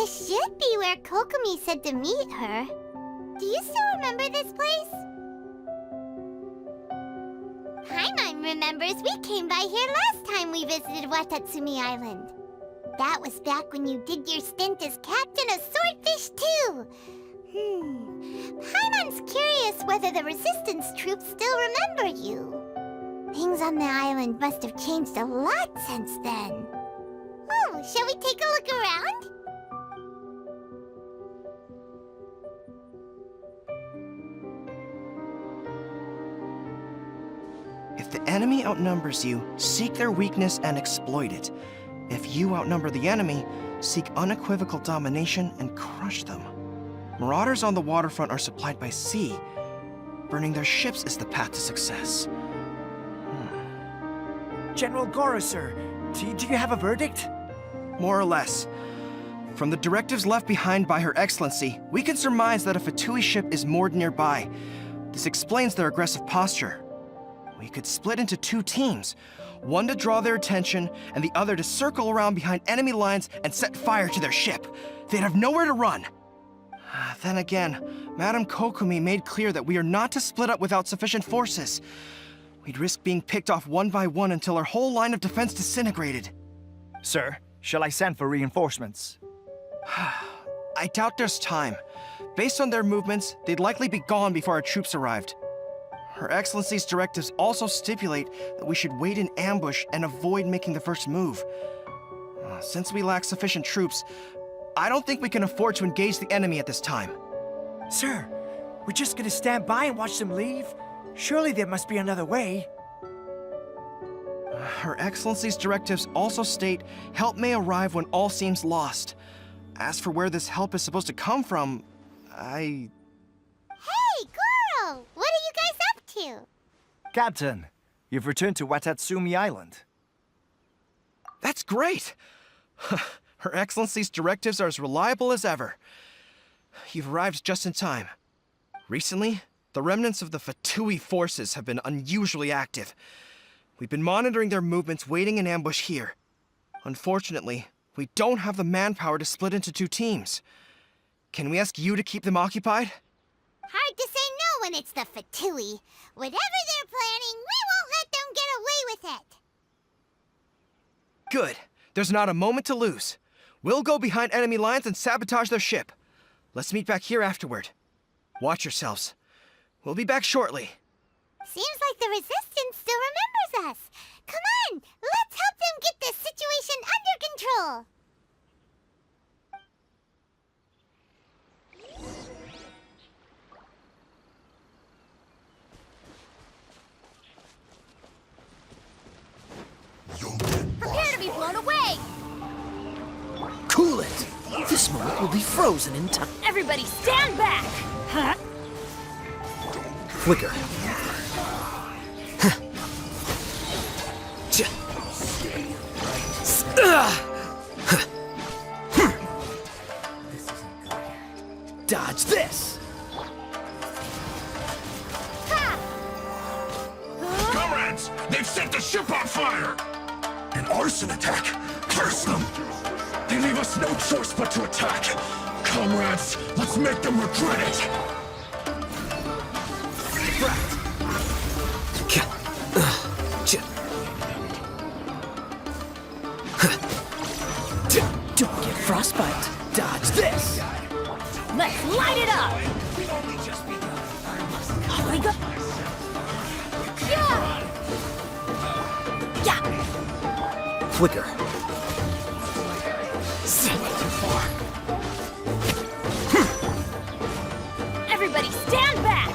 This should be where Kokomi said to meet her. Do you still remember this place? Paimon remembers we came by here last time we visited Watatsumi Island. That was back when you did your stint as captain of Swordfish too. Paimon's curious whether the resistance troops still remember you. Things on the island must have changed a lot since then. Oh, shall we take a look around? If the enemy outnumbers you, seek their weakness and exploit it. If you outnumber the enemy, seek unequivocal domination and crush them. Marauders on the waterfront are supplied by sea. Burning their ships is the path to success. General Goro, sir, do you have a verdict? More or less. From the directives left behind by Her Excellency, we can surmise that a Fatui ship is moored nearby. This explains their aggressive posture. We could split into two teams, one to draw their attention, and the other to circle around behind enemy lines and set fire to their ship. They'd have nowhere to run. Then again, Madame Kokomi made clear that we are not to split up without sufficient forces. We'd risk being picked off one by one until our whole line of defense disintegrated. Sir, shall I send for reinforcements? I doubt there's time. Based on their movements, they'd likely be gone before our troops arrived. Her Excellency's directives also stipulate that we should wait in ambush and avoid making the first move. Since we lack sufficient troops, I don't think we can afford to engage the enemy at this time. Sir, we're just gonna stand by and watch them leave? Surely there must be another way. Her Excellency's directives also state help may arrive when all seems lost. As for where this help is supposed to come from, Hey, Goro! What are you guys up to? Captain, you've returned to Watatsumi Island. That's great! Her Excellency's directives are as reliable as ever. You've arrived just in time. Recently, the remnants of the Fatui forces have been unusually active. We've been monitoring their movements, waiting in ambush here. Unfortunately, we don't have the manpower to split into two teams. Can we ask you to keep them occupied? Hard to say no when it's the Fatui. Whatever they're planning, we won't let them get away with it. Good. There's not a moment to lose. We'll go behind enemy lines and sabotage their ship. Let's meet back here afterward. Watch yourselves. We'll be back shortly. Seems like the Resistance still remembers us. Come on, let's help them get this situation under control. Prepare to be blown away! Cool it! This moment will be frozen in time. Everybody stand back! Huh? Flicker. Dodge this! Comrades! They've set the ship on fire! An arson attack! Curse them! They leave us no choice but to attack! Comrades, let's make them regret it! Don't get frostbite. Dodge this! Let's light it up! Oh my god! Yeah! Yeah! Flicker. Everybody stand back!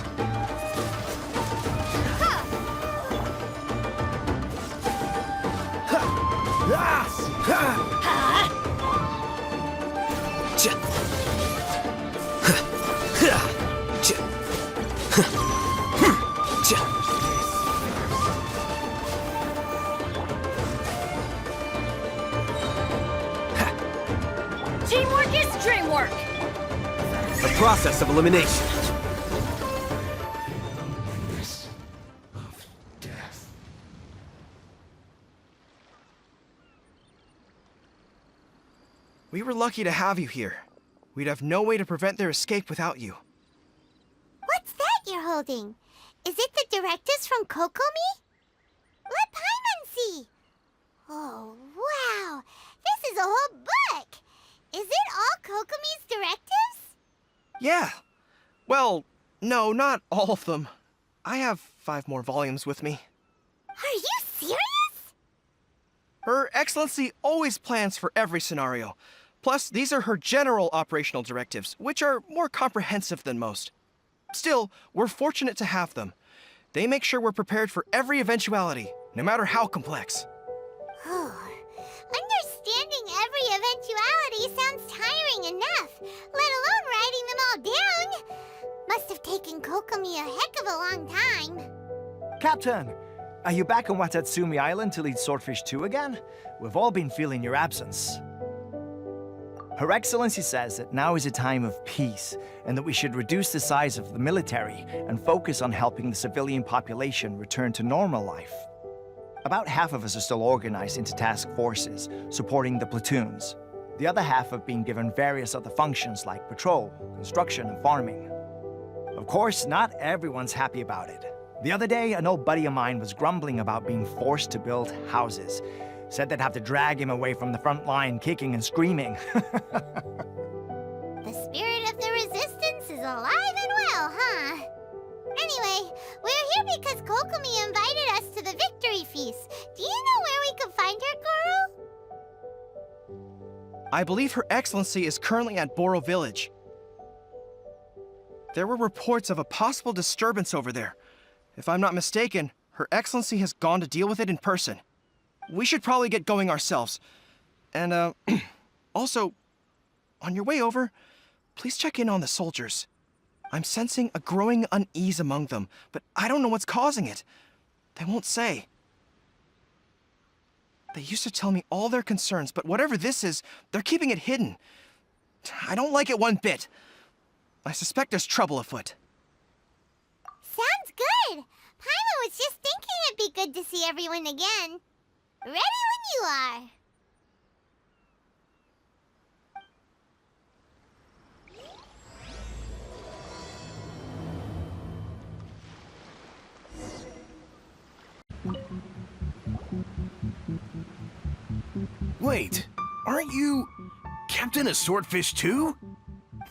Teamwork is dreamwork! The process of elimination. We were lucky to have you here. We'd have no way to prevent their escape without you. What's that you're holding? Is it the directives from Kokomi? Let Paimon see. Oh, wow. This is a whole book. Is it all Kokomi's directives? Yeah. Well, no, not all of them. I have 5 more volumes with me. Are you serious? Her Excellency always plans for every scenario. Plus, these are her general operational directives, which are more comprehensive than most. Still, we're fortunate to have them. They make sure we're prepared for every eventuality, no matter how complex. Understanding every eventuality sounds tiring enough, let alone writing them all down. Must have taken Kokomi a heck of a long time. Captain, are you back on Watatsumi Island to lead Swordfish 2 again? We've all been feeling your absence. Her Excellency says that now is a time of peace, and that we should reduce the size of the military and focus on helping the civilian population return to normal life. About half of us are still organized into task forces, supporting the platoons. The other half have been given various other functions like patrol, construction, and farming. Of course, not everyone's happy about it. The other day, an old buddy of mine was grumbling about being forced to build houses. Said they'd have to drag him away from the front line, kicking and screaming. The spirit of the resistance is alive and well, huh? Anyway, we're here because Kokomi invited us to the victory feast. Do you know where we can find her, Guru? I believe Her Excellency is currently at Boro Village. There were reports of a possible disturbance over there. If I'm not mistaken, Her Excellency has gone to deal with it in person. We should probably get going ourselves. And, also, on your way over, please check in on the soldiers. I'm sensing a growing unease among them, but I don't know what's causing it. They won't say. They used to tell me all their concerns, but whatever this is, they're keeping it hidden. I don't like it one bit. I suspect there's trouble afoot. Sounds good. Paimon was just thinking it'd be good to see everyone again. Ready when you are. Wait, aren't you Captain of Swordfish too?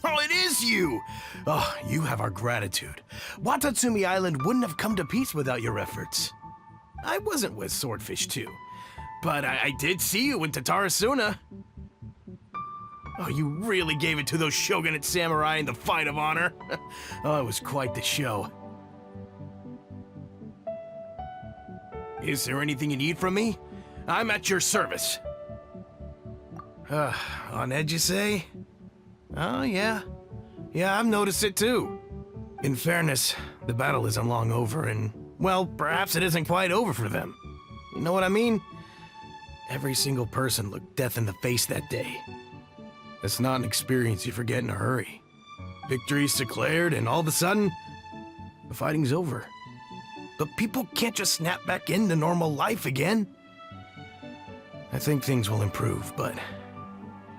Oh, it is you! Oh, you have our gratitude. Watatsumi Island wouldn't have come to peace without your efforts. I wasn't with Swordfish 2, but I did see you in Tatarasuna. Oh, you really gave it to those shogunate samurai in the fight of honor. Oh, it was quite the show. Is there anything you need from me? I'm at your service. On edge, you say? Oh, yeah. Yeah, I've noticed it too. In fairness, the battle isn't long over, and, well, perhaps it isn't quite over for them. You know what I mean? Every single person looked death in the face that day. It's not an experience you forget in a hurry. Victory's declared, and all of a sudden, the fighting's over. But people can't just snap back into normal life again. I think things will improve, but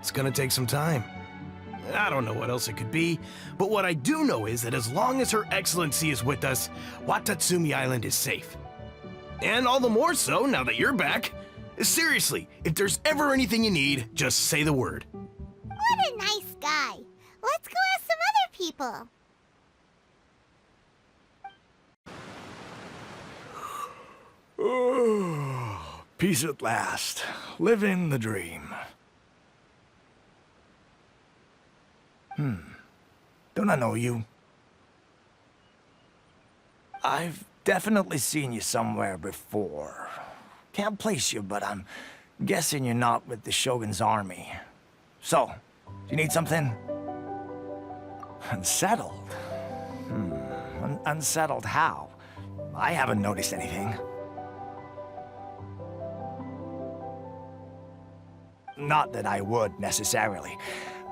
it's gonna take some time. I don't know what else it could be, but what I do know is that as long as Her Excellency is with us, Watatsumi Island is safe. And all the more so now that you're back. Seriously, if there's ever anything you need, just say the word. What a nice guy. Let's go ask some other people. Oh, peace at last. Living the dream. Don't I know you? I've definitely seen you somewhere before. Can't place you, but I'm guessing you're not with the Shogun's army. So, do you need something? Unsettled? Unsettled how? I haven't noticed anything. Not that I would, necessarily.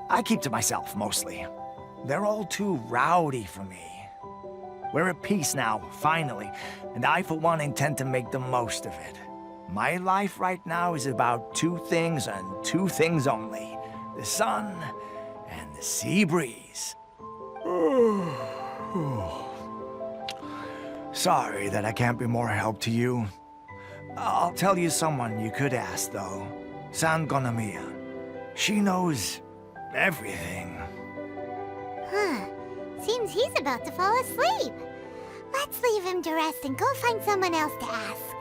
I keep to myself, mostly. They're all too rowdy for me. We're at peace now, finally, and I, for one, intend to make the most of it. My life right now is about 2 things and 2 things only. the sun, and the sea breeze. Sorry that I can't be more help to you. I'll tell you someone you could ask, though. San Gonomiya. She knows everything. Huh. Seems he's about to fall asleep. Let's leave him to rest and go find someone else to ask.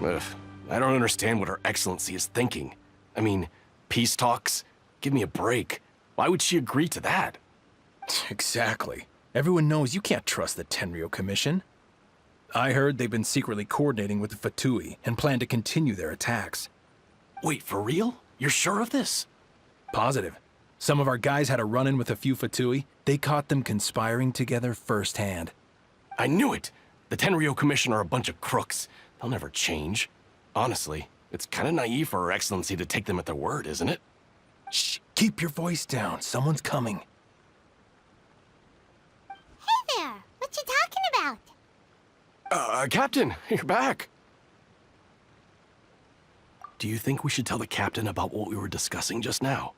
Ugh, I don't understand what Her Excellency is thinking. I mean, peace talks? Give me a break. Why would she agree to that? Exactly. Everyone knows you can't trust the Tenryo Commission. I heard they've been secretly coordinating with the Fatui and plan to continue their attacks. Wait, for real? You're sure of this? Positive. Some of our guys had a run-in with a few Fatui. They caught them conspiring together firsthand. I knew it! The Tenryo Commission are a bunch of crooks. They'll never change. Honestly, it's kind of naive for Her Excellency to take them at their word, isn't it? Shh, keep your voice down. Someone's coming. Hey there! What you talking about? Captain, you're back. Do you think we should tell the captain about what we were discussing just now?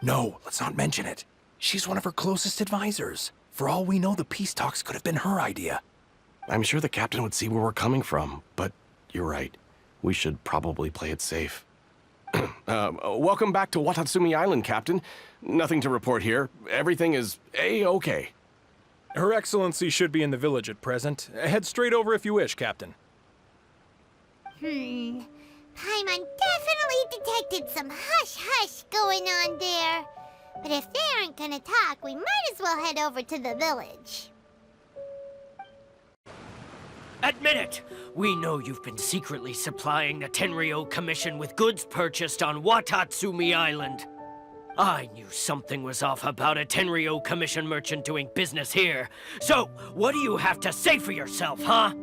No, let's not mention it. She's one of her closest advisors. For all we know, the peace talks could have been her idea. I'm sure the captain would see where we're coming from, but you're right. We should probably play it safe. Welcome back to Watatsumi Island, Captain. Nothing to report here. Everything is A-okay. Her Excellency should be in the village at present. Head straight over if you wish, Captain. Paimon definitely detected some hush-hush going on there. But if they aren't gonna talk, we might as well head over to the village. Admit it! We know you've been secretly supplying the Tenryo Commission with goods purchased on Watatsumi Island. I knew something was off about a Tenryo Commission merchant doing business here. So, what do you have to say for yourself, huh?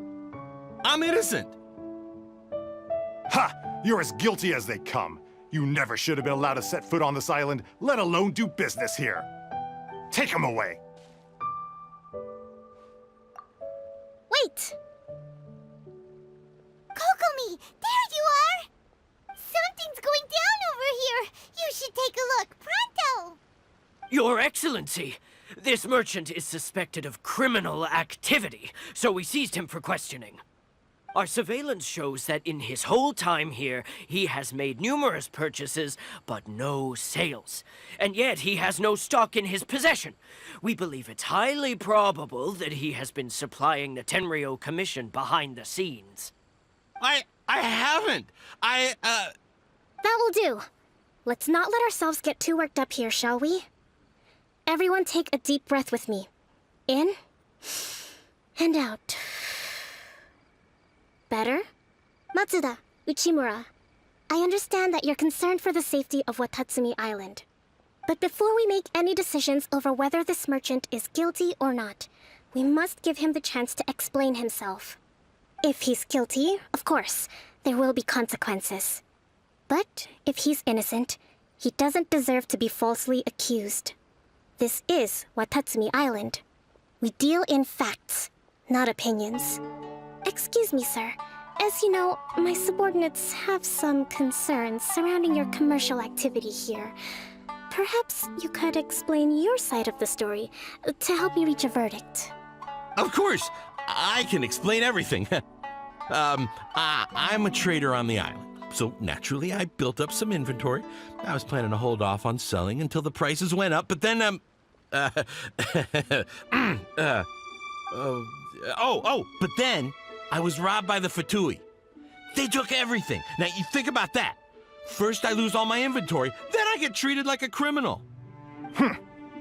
I'm innocent! Ha! You're as guilty as they come. You never should have been allowed to set foot on this island, let alone do business here. Take him away. Wait! Kokomi, there you are! Something's going down over here. You should take a look, pronto! Your Excellency, this merchant is suspected of criminal activity, so we seized him for questioning. Our surveillance shows that in his whole time here, he has made numerous purchases, but no sales. And yet he has no stock in his possession. We believe it's highly probable that he has been supplying the Tenryo Commission behind the scenes. I haven't. That will do. Let's not let ourselves get too worked up here, shall we? Everyone take a deep breath with me. In and out. Better? Matsuda, Uchimura, I understand that you're concerned for the safety of Watatsumi Island. But before we make any decisions over whether this merchant is guilty or not, we must give him the chance to explain himself. If he's guilty, of course, there will be consequences. But if he's innocent, he doesn't deserve to be falsely accused. This is Watatsumi Island. We deal in facts, not opinions. Excuse me, sir. As you know, my subordinates have some concerns surrounding your commercial activity here. Perhaps you could explain your side of the story to help me reach a verdict. Of course, I can explain everything. I'm a trader on the island, so naturally I built up some inventory. I was planning to hold off on selling until the prices went up, but then, but then I was robbed by the Fatui. They took everything. Now, you think about that. First I lose all my inventory, then I get treated like a criminal.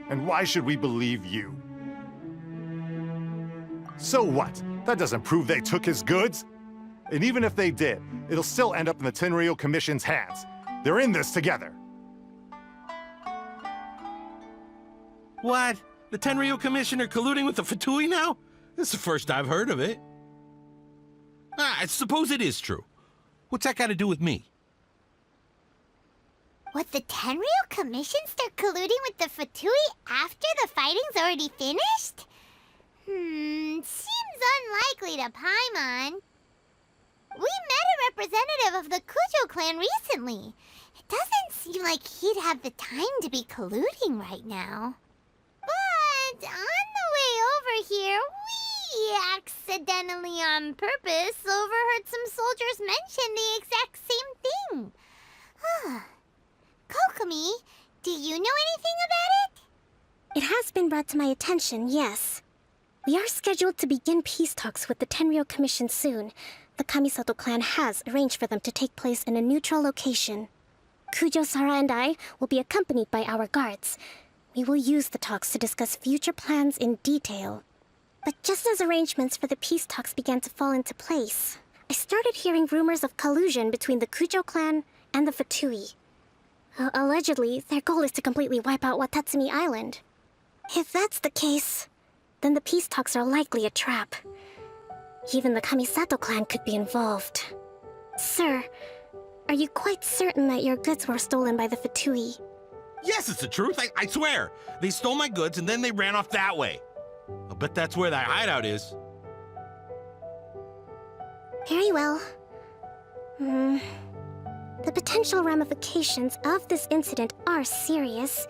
And why should we believe you? So what? That doesn't prove they took his goods. And even if they did, it'll still end up in the Tenryo Commission's hands. They're in this together. What? The Tenryo Commissioner colluding with the Fatui now? This is the first I've heard of it. I suppose it is true. What's that got to do with me? What, the Tenryo Commission start colluding with the Fatui after the fighting's already finished? Seems unlikely to Paimon. We met a representative of the Kujo clan recently. It doesn't seem like he'd have the time to be colluding right now. But on the way over here, we accidentally on purpose overheard some soldiers mention the exact same thing. Kokomi, do you know anything about it? It has been brought to my attention, yes. We are scheduled to begin peace talks with the Tenryou Commission soon. The Kamisato clan has arranged for them to take place in a neutral location. Kujo-Sara and I will be accompanied by our guards. We will use the talks to discuss future plans in detail. But just as arrangements for the peace talks began to fall into place, I started hearing rumors of collusion between the Kujo clan and the Fatui. Allegedly, their goal is to completely wipe out Watatsumi Island. If that's the case, then the peace talks are likely a trap. Even the Kamisato clan could be involved. Sir, are you quite certain that your goods were stolen by the Fatui? Yes, it's the truth. I swear. They stole my goods and then they ran off that way. I'll bet that's where that hideout is. Very well. The potential ramifications of this incident are serious.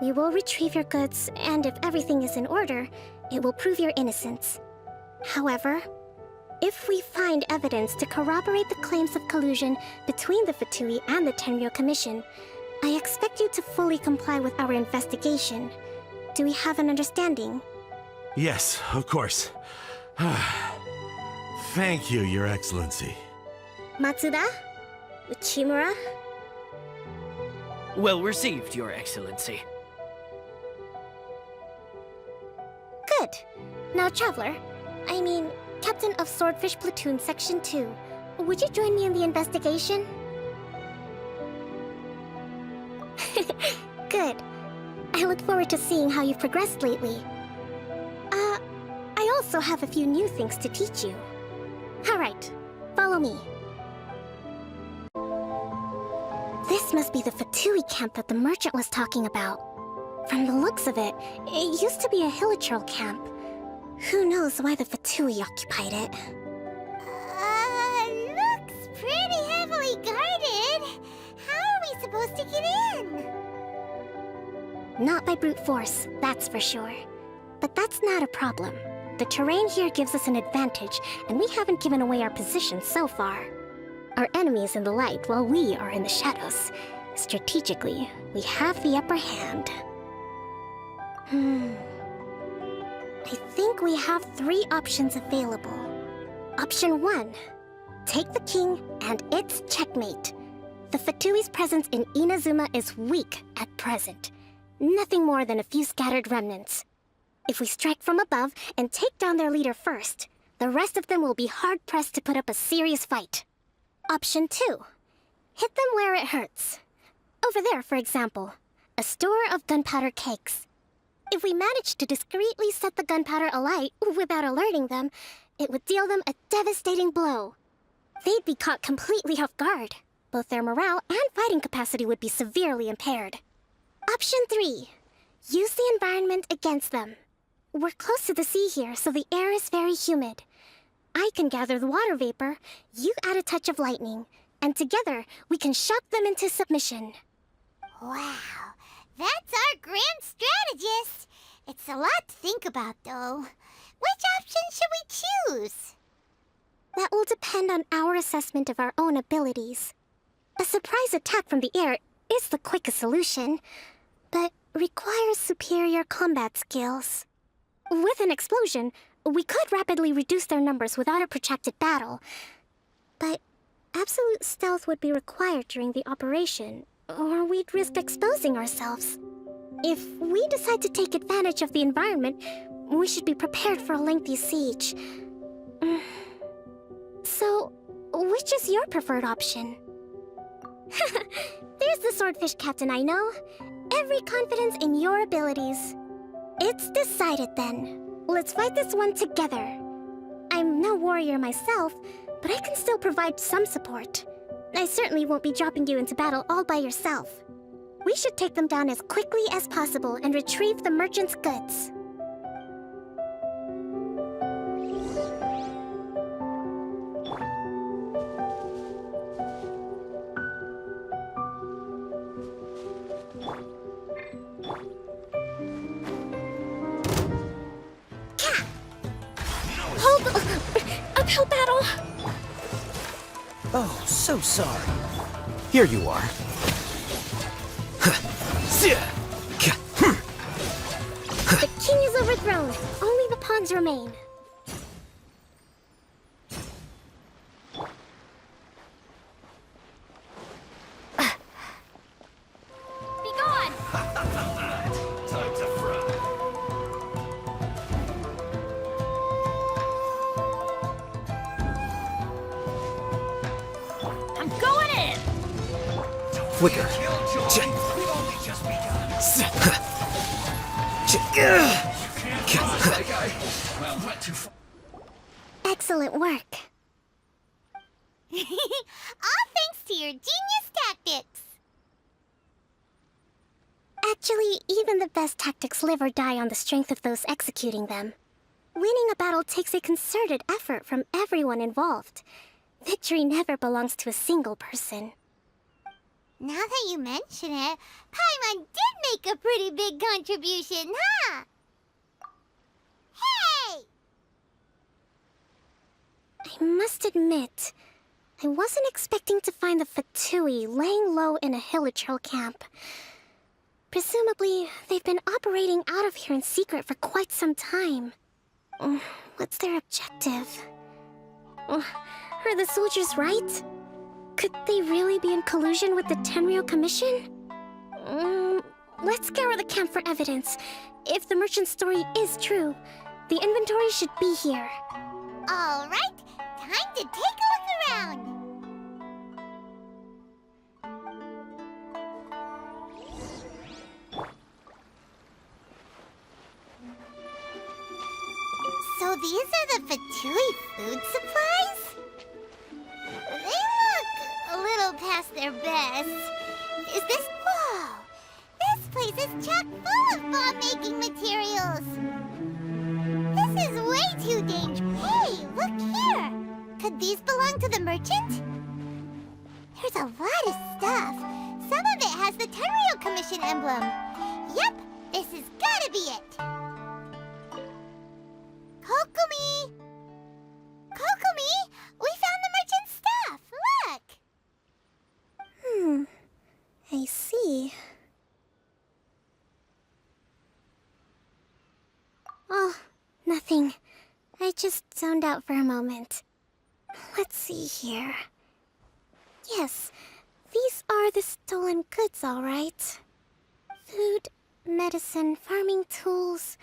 We will retrieve your goods, and if everything is in order, it will prove your innocence. However, if we find evidence to corroborate the claims of collusion between the Fatui and the Tenryou Commission, I expect you to fully comply with our investigation. Do we have an understanding? Yes, of course. Thank you, Your Excellency. Matsuda? Uchimura? Well received, Your Excellency. Good. Now, Traveler, Captain of Swordfish Platoon Section 2, would you join me in the investigation? Good. I look forward to seeing how you've progressed lately. I also have a few new things to teach you. Alright, follow me. This must be the Fatui camp that the merchant was talking about. From the looks of it, it used to be a hilichurl camp. Who knows why the Fatui occupied it? Looks pretty heavily guarded. How are we supposed to get in? Not by brute force, that's for sure. But that's not a problem. The terrain here gives us an advantage, and we haven't given away our position so far. Our enemy is in the light while we are in the shadows. Strategically, we have the upper hand. I think we have 3 options available. Option 1. Take the king, and it's checkmate. The Fatui's presence in Inazuma is weak at present. Nothing more than a few scattered remnants. If we strike from above and take down their leader first, the rest of them will be hard-pressed to put up a serious fight. Option 2. Hit them where it hurts. Over there, for example, a store of gunpowder cakes. If we manage to discreetly set the gunpowder alight without alerting them, it would deal them a devastating blow. They'd be caught completely off guard. Both their morale and fighting capacity would be severely impaired. Option 3. Use the environment against them. We're close to the sea here, so the air is very humid. I can gather the water vapor, you add a touch of lightning, and together we can shock them into submission. Wow, that's our grand strategist. It's a lot to think about, though. Which option should we choose? That will depend on our assessment of our own abilities. A surprise attack from the air is the quickest solution, but requires superior combat skills. With an explosion, we could rapidly reduce their numbers without a protracted battle. But absolute stealth would be required during the operation, or we'd risk exposing ourselves. If we decide to take advantage of the environment, we should be prepared for a lengthy siege. So, which is your preferred option? There's the swordfish captain I know. Every confidence in your abilities. It's decided then. Let's fight this one together. I'm no warrior myself, but I can still provide some support. I certainly won't be dropping you into battle all by yourself. We should take them down as quickly as possible and retrieve the merchant's goods. Oh, so sorry. Here you are. The king is overthrown. Only the pawns remain. Be gone! Time to fry. I'm going in! Flicker. Excellent work. All thanks to your genius tactics. Actually, even the best tactics live or die on the strength of those executing them. Winning a battle takes a concerted effort from everyone involved. Victory never belongs to a single person. Now that you mention it, Paimon did make a pretty big contribution, huh? Hey! I must admit, I wasn't expecting to find the Fatui laying low in a Hilichurl camp. Presumably, they've been operating out of here in secret for quite some time. What's their objective? Are the soldiers right? Could they really be in collusion with the Tenryou Commission? Let's scour the camp for evidence. If the merchant's story is true, the inventory should be here. All right, time to take a look around. So these are the Fatui food supplies? They look a little past their best. Is this... Whoa! This place is chock full of bomb-making materials. This is way too dangerous. Hey, look here! Could these belong to the merchant? There's a lot of stuff. Some of it has the Tenryou Commission emblem. Yep, this has gotta be it. Kokomi! Kokomi! We found the merchant's stuff! Look! I see. Oh, nothing. I just zoned out for a moment. Let's see here. Yes, these are the stolen goods, all right. Food, medicine, farming tools.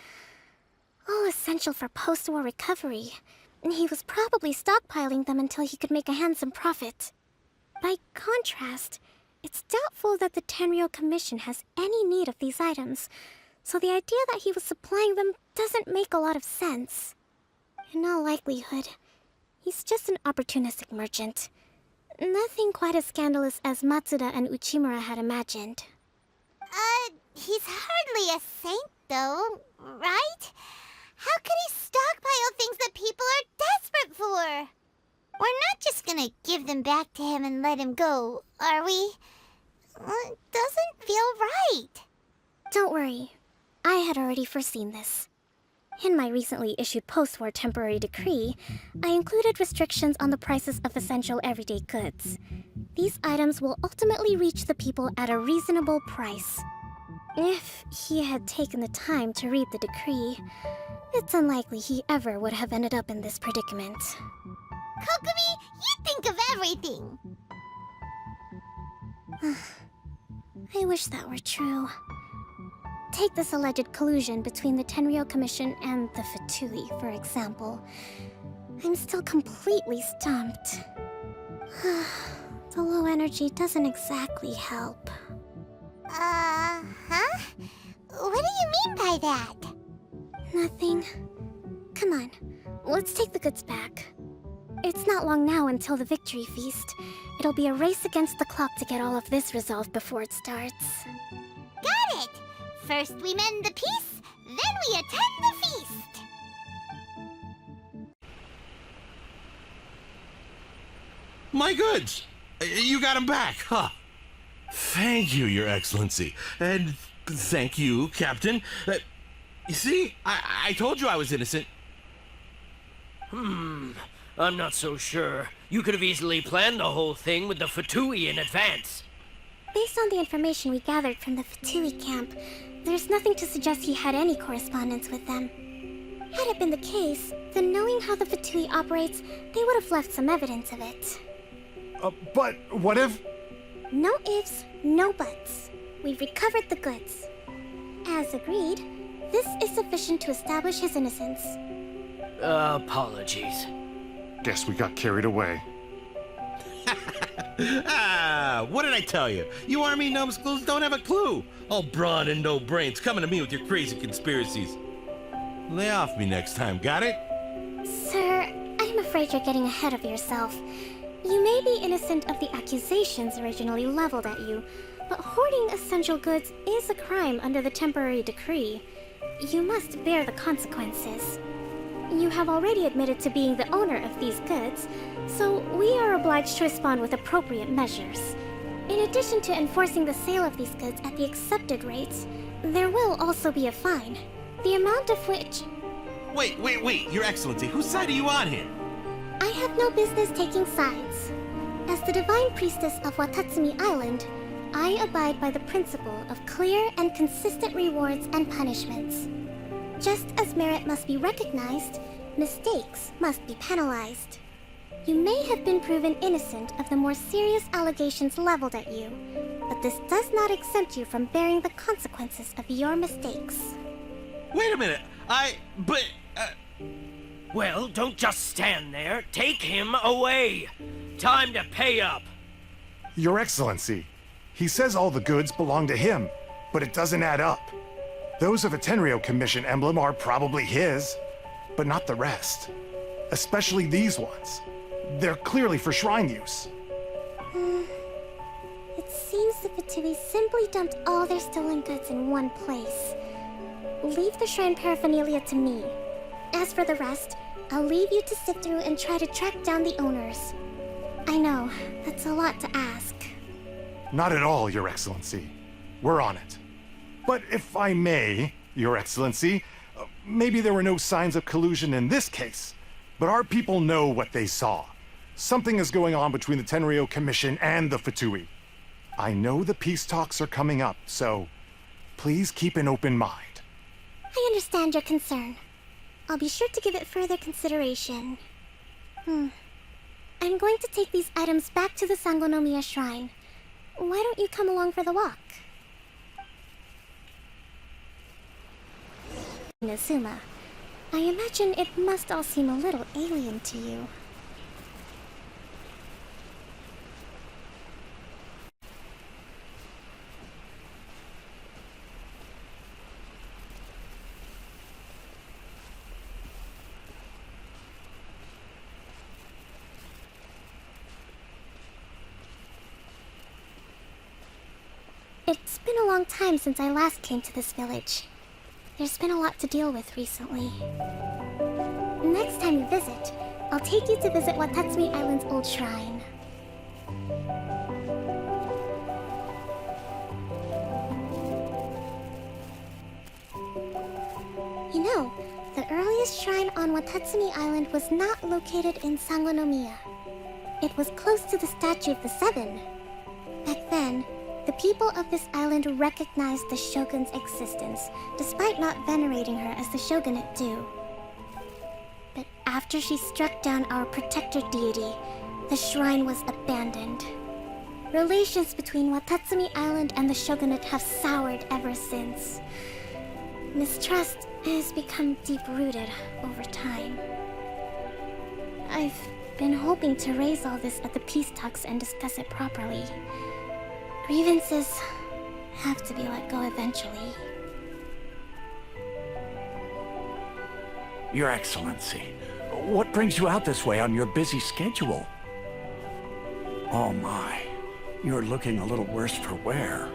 All essential for post-war recovery. He was probably stockpiling them until he could make a handsome profit. By contrast, it's doubtful that the Tenryou Commission has any need of these items, so the idea that he was supplying them doesn't make a lot of sense. In all likelihood, he's just an opportunistic merchant. Nothing quite as scandalous as Matsuda and Uchimura had imagined. He's hardly a saint, though, right? How could he stockpile things that people are desperate for? We're not just gonna give them back to him and let him go, are we? It doesn't feel right. Don't worry. I had already foreseen this. In my recently issued post-war temporary decree, I included restrictions on the prices of essential everyday goods. These items will ultimately reach the people at a reasonable price. If he had taken the time to read the decree, it's unlikely he ever would have ended up in this predicament. Kokomi, you think of everything! I wish that were true. Take this alleged collusion between the Tenryou Commission and the Fatui, for example. I'm still completely stumped. The low energy doesn't exactly help. Huh? What do you mean by that? Nothing. Come on, let's take the goods back. It's not long now until the victory feast. It'll be a race against the clock to get all of this resolved before it starts. Got it! First we mend the peace, then we attend the feast! My goods! You got them back, huh? Thank you, Your Excellency. And thank you, Captain. You see, I told you I was innocent. I'm not so sure. You could have easily planned the whole thing with the Fatui in advance. Based on the information we gathered from the Fatui camp, there's nothing to suggest he had any correspondence with them. Had it been the case, then knowing how the Fatui operates, they would have left some evidence of it. But what if... No ifs, no buts. We've recovered the goods. As agreed, this is sufficient to establish his innocence. Apologies. Guess we got carried away. What did I tell you? You army numbskulls don't have a clue. All brawn and no brains coming to me with your crazy conspiracies. Lay off me next time, got it? Sir, I'm afraid you're getting ahead of yourself. You may be innocent of the accusations originally leveled at you, but hoarding essential goods is a crime under the temporary decree. You must bear the consequences. You have already admitted to being the owner of these goods, so we are obliged to respond with appropriate measures. In addition to enforcing the sale of these goods at the accepted rates, there will also be a fine, the amount of which... Wait, Your Excellency, whose side are you on here? I have no business taking sides. As the Divine Priestess of Watatsumi Island, I abide by the principle of clear and consistent rewards and punishments. Just as merit must be recognized, mistakes must be penalized. You may have been proven innocent of the more serious allegations leveled at you, but this does not exempt you from bearing the consequences of your mistakes. Wait a minute, Well, don't just stand there. Take him away. Time to pay up. Your Excellency, he says all the goods belong to him, but it doesn't add up. Those of a Tenryo Commission emblem are probably his, but not the rest. Especially these ones. They're clearly for shrine use. It seems the Fatui simply dumped all their stolen goods in one place. Leave the shrine paraphernalia to me. As for the rest, I'll leave you to sift through and try to track down the owners. I know, that's a lot to ask. Not at all, Your Excellency. We're on it. But if I may, Your Excellency, maybe there were no signs of collusion in this case, but our people know what they saw. Something is going on between the Tenryo Commission and the Fatui. I know the peace talks are coming up, so please keep an open mind. I understand your concern. I'll be sure to give it further consideration. I'm going to take these items back to the Sangonomiya Shrine. Why don't you come along for the walk? Inazuma, I imagine it must all seem a little alien to you. It's been a long time since I last came to this village. There's been a lot to deal with recently. Next time you visit, I'll take you to visit Watatsumi Island's old shrine. You know, the earliest shrine on Watatsumi Island was not located in Sangonomiya. It was close to the Statue of the Seven. Back then, the people of this island recognized the shogun's existence, despite not venerating her as the shogunate do. But after she struck down our protector deity, the shrine was abandoned. Relations between Watatsumi Island and the shogunate have soured ever since. Mistrust has become deep-rooted over time. I've been hoping to raise all this at the peace talks and discuss it properly. Grievances have to be let go eventually. Your Excellency, what brings you out this way on your busy schedule? Oh my, you're looking a little worse for wear.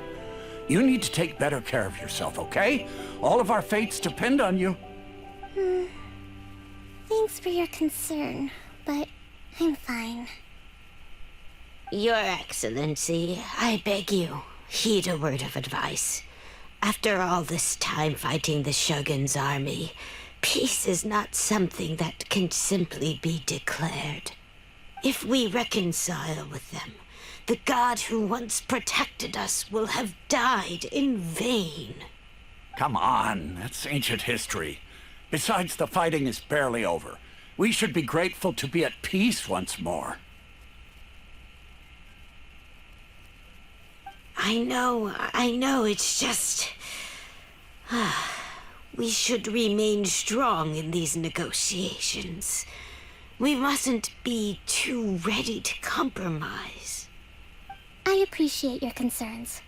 You need to take better care of yourself, okay? All of our fates depend on you. Thanks for your concern, but I'm fine. Your Excellency, I beg you, heed a word of advice. After all this time fighting the Shogun's army, Peace is not something that can simply be declared. If we reconcile with them, the god who once protected us will have died in vain. Come on, that's ancient history. Besides, the fighting is barely over. We should be grateful to be at peace once more. I know, it's just... we should remain strong in these negotiations. We mustn't be too ready to compromise. I appreciate your concerns.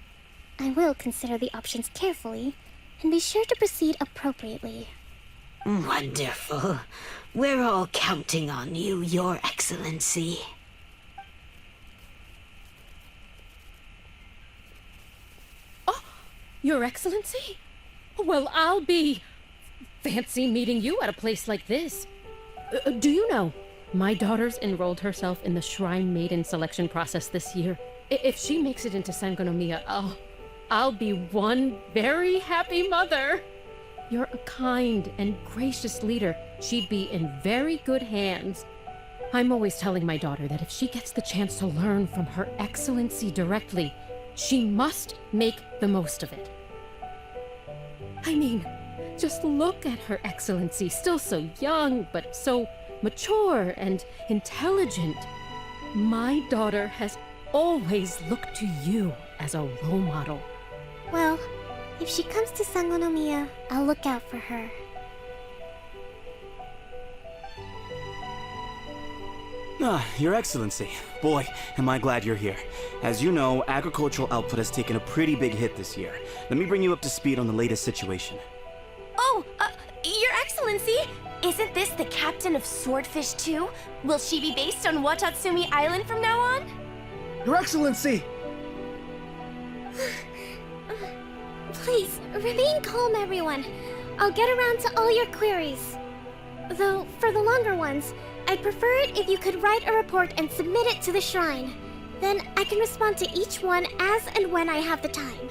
I will consider the options carefully, and be sure to proceed appropriately. Wonderful. We're all counting on you, Your Excellency. Your Excellency? Well, I'll be... fancy meeting you at a place like this. Do you know, my daughter's enrolled herself in the Shrine Maiden selection process this year. If she makes it into Sangonomiya, I'll be one very happy mother. You're a kind and gracious leader. She'd be in very good hands. I'm always telling my daughter that if she gets the chance to learn from Her Excellency directly, she must make the most of it. I mean, just look at Her Excellency, still so young, but so mature and intelligent. My daughter has always looked to you as a role model. Well, if she comes to Sangonomiya, I'll look out for her. Your Excellency. Boy, am I glad you're here. As you know, agricultural output has taken a pretty big hit this year. Let me bring you up to speed on the latest situation. Oh, Your Excellency! Isn't this the captain of Swordfish 2? Will she be based on Watatsumi Island from now on? Your Excellency! Please, remain calm, everyone. I'll get around to all your queries. Though, for the longer ones, I'd prefer it if you could write a report and submit it to the shrine. Then I can respond to each one as and when I have the time.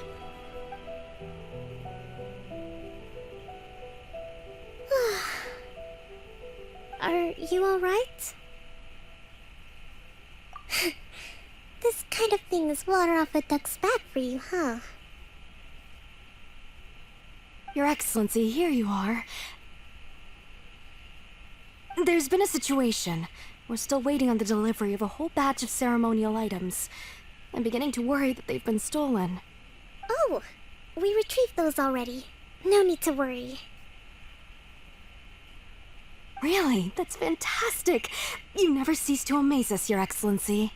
Are you alright? This kind of thing is water off a duck's back for you, huh? Your Excellency, here you are. There's been a situation. We're still waiting on the delivery of a whole batch of ceremonial items. I'm beginning to worry that they've been stolen. Oh, we retrieved those already. No need to worry. Really? That's fantastic! You never cease to amaze us, Your Excellency.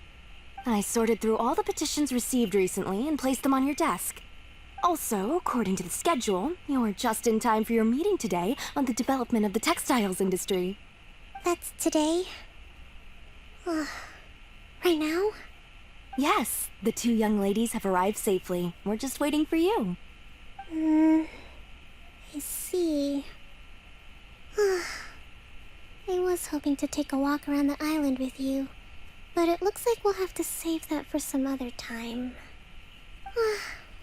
I sorted through all the petitions received recently and placed them on your desk. Also, according to the schedule, you're just in time for your meeting today on the development of the textiles industry. That's today? Right now? Yes, the two young ladies have arrived safely. We're just waiting for you. I see. I was hoping to take a walk around the island with you, but it looks like we'll have to save that for some other time.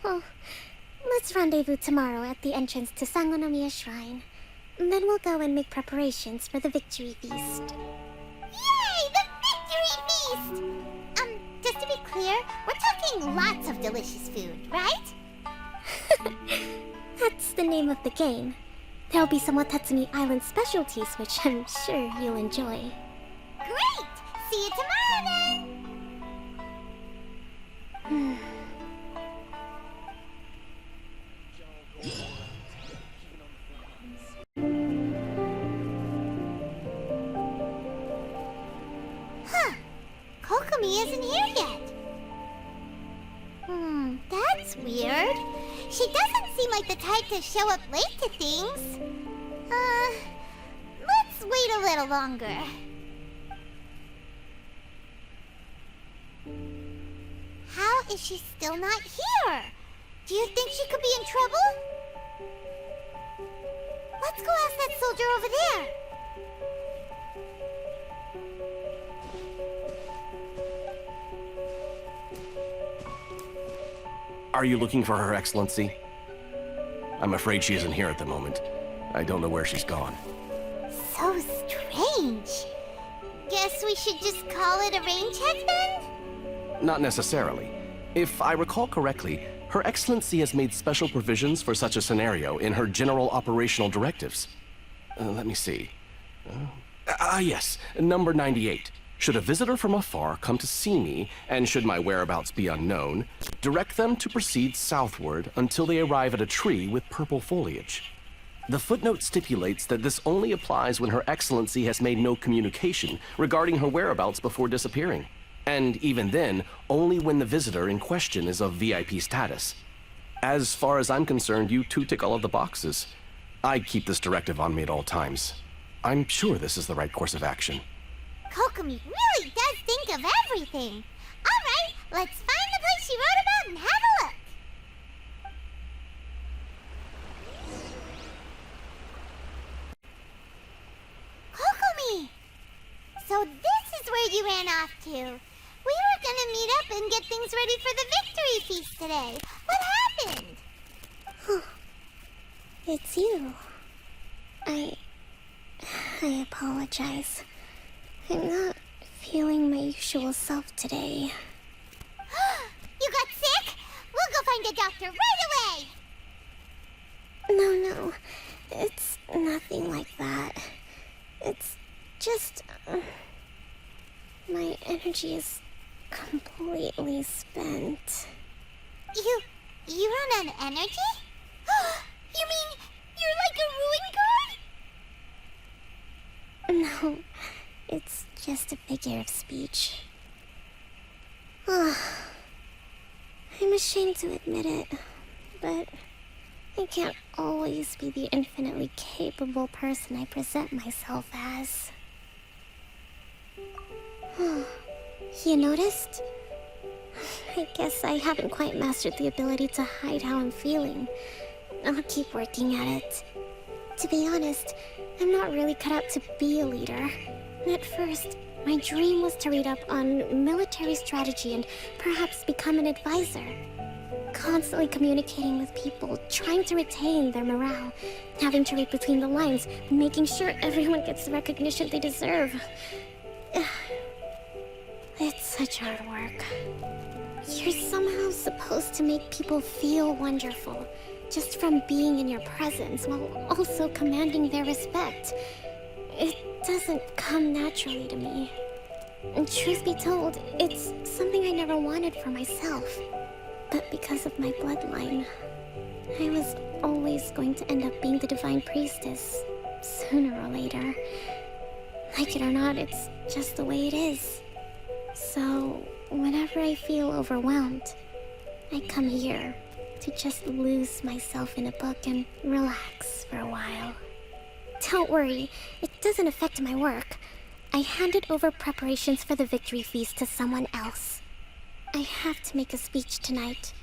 Well, let's rendezvous tomorrow at the entrance to Sangonomiya Shrine. Then we'll go and make preparations for the victory feast. Yay! The victory feast! Just to be clear, we're talking lots of delicious food, right? That's the name of the game. There'll be some Watatsumi Island specialties, which I'm sure you'll enjoy. Great! See you tomorrow then! Kokomi isn't here yet. That's weird. She doesn't seem like the type to show up late to things. Let's wait a little longer. How is she still not here? Do you think she could be in trouble? Let's go ask that soldier over there. Are you looking for Her Excellency? I'm afraid she isn't here at the moment. I don't know where she's gone. range. Guess we should just call it a rain check then? Not necessarily. If I recall correctly, Her Excellency has made special provisions for such a scenario in her general operational directives. Let me see. Yes, number 98. Should a visitor from afar come to see me, and should my whereabouts be unknown, direct them to proceed southward until they arrive at a tree with purple foliage. The footnote stipulates that this only applies when Her Excellency has made no communication regarding her whereabouts before disappearing. And even then, only when the visitor in question is of VIP status. As far as I'm concerned, you two tick all of the boxes. I keep this directive on me at all times. I'm sure this is the right course of action. Kokomi really does think of everything. Alright, let's find the place she wrote about and have a look. Kokomi! So this is where you ran off to. We were gonna meet up and get things ready for the victory feast today. What happened? It's you. I apologize. I'm not feeling my usual self today. You got sick? We'll go find a doctor right away! No. It's nothing like that. It's just... my energy is completely spent. You run on energy? You mean you're like a ruin guard? No, it's just a figure of speech. I'm ashamed to admit it, but I can't always be the infinitely capable person I present myself as. You noticed? I guess I haven't quite mastered the ability to hide how I'm feeling. I'll keep working at it. To be honest, I'm not really cut out to be a leader. At first, my dream was to read up on military strategy and perhaps become an advisor. Constantly communicating with people, trying to retain their morale, having to read between the lines, making sure everyone gets the recognition they deserve. It's such hard work. You're somehow supposed to make people feel wonderful, just from being in your presence, while also commanding their respect. It doesn't come naturally to me. And truth be told, it's something I never wanted for myself. But because of my bloodline, I was always going to end up being the Divine Priestess, sooner or later. Like it or not, it's just the way it is. So, whenever I feel overwhelmed, I come here to just lose myself in a book and relax for a while. Don't worry, it doesn't affect my work. I handed over preparations for the victory feast to someone else. I have to make a speech tonight,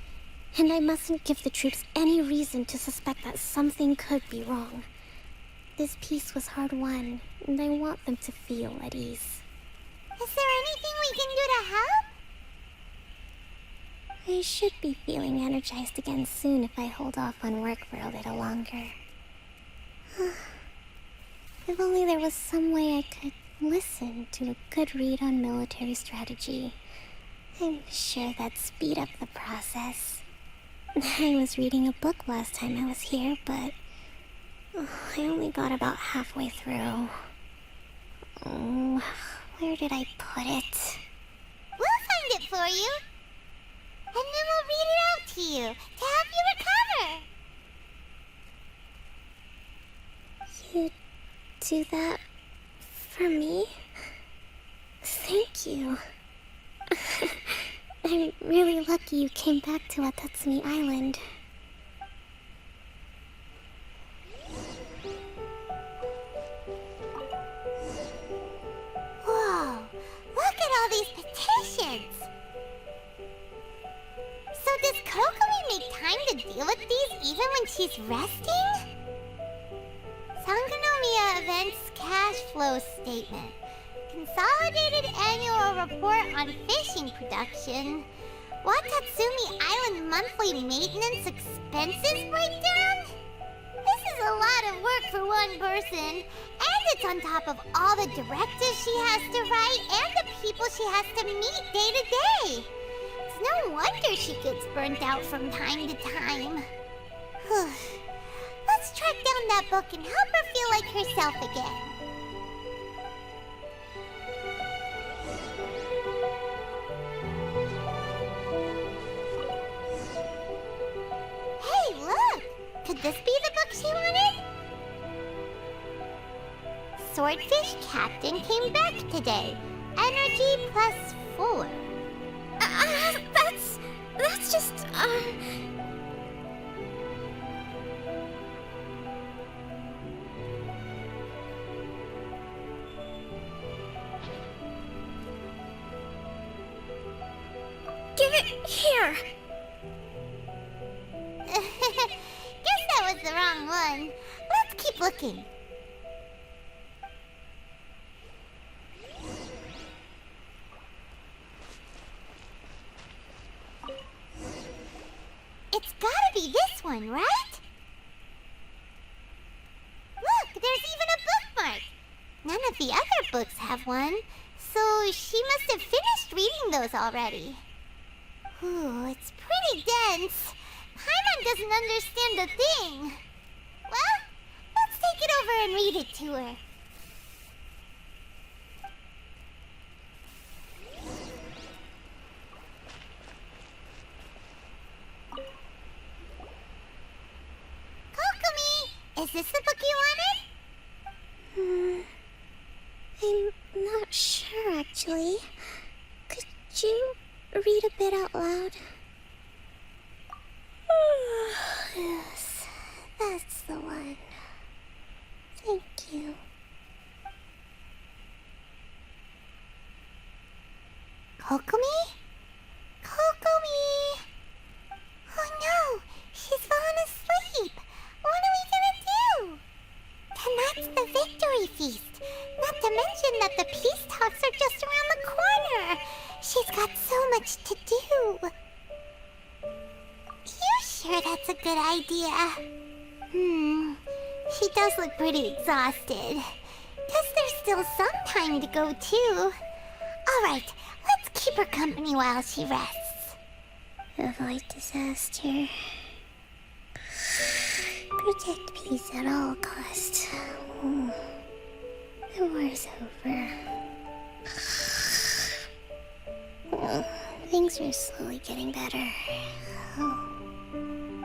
and I mustn't give the troops any reason to suspect that something could be wrong. This peace was hard-won, and I want them to feel at ease. Is there anything we can do to help? I should be feeling energized again soon if I hold off on work for a little longer. If only there was some way I could listen to a good read on military strategy. I'm sure that'd speed up the process. I was reading a book last time I was here, but I only got about halfway through. Where did I put it? We'll find it for you. And then we'll read it out to you, to help you recover. You do that for me? Thank you. I'm really lucky you came back to Watatsumi Island. Whoa, look at all these petitions. So does Kokomi make time to deal with these even when she's resting? Sangonomiya Events Cash Flow Statement. Consolidated Annual Report on Fishing Production. Watatsumi Island Monthly Maintenance Expenses Breakdown? This is a lot of work for one person. And it's on top of all the directives she has to write and the people she has to meet day to day. It's no wonder she gets burnt out from time to time. Let's track down that book and help her feel like herself again. Hey, look! Could this be the book she wanted? Swordfish Captain came back today. Energy +4. That's just, Give it here! Guess that was the wrong one. Let's keep looking. It's gotta be this one, right? Look, there's even a bookmark. None of the other books have one, so she must have finished reading those already. Ooh, it's pretty dense. Paimon doesn't understand a thing. Well, let's take it over and read it to her. Kokomi, is this the book you wanted? I'm not sure, actually. Could you read a bit out loud? Yes, that's the one. Thank you. Kokomi? Kokomi! Oh no, she's fallen asleep. What are we gonna do? Tonight's the victory feast. Not to mention that the peace talks are just around the corner. She's got so much to do. You sure that's a good idea? She does look pretty exhausted. Guess there's still some time to go too. Alright, let's keep her company while she rests. Avoid disaster. Protect peace at all costs. The war's over. Things are slowly getting better.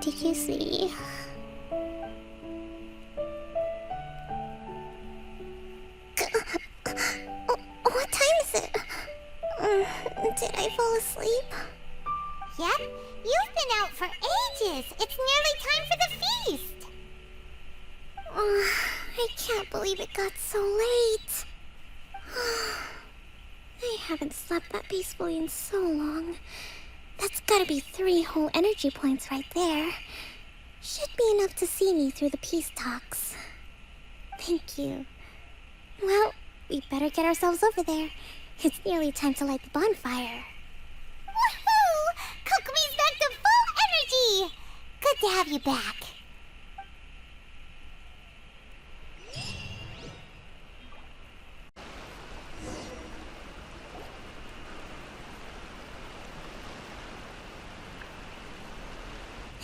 Did you see? What time is it? Did I fall asleep? Yep, you've been out for ages. It's nearly time for the feast. I can't believe it got so late. I haven't slept that peacefully in so long. That's gotta be 3 whole energy points right there. Should be enough to see me through the peace talks. Thank you. Well, we better get ourselves over there. It's nearly time to light the bonfire. Woohoo! Kokomi's back to full energy! Good to have you back.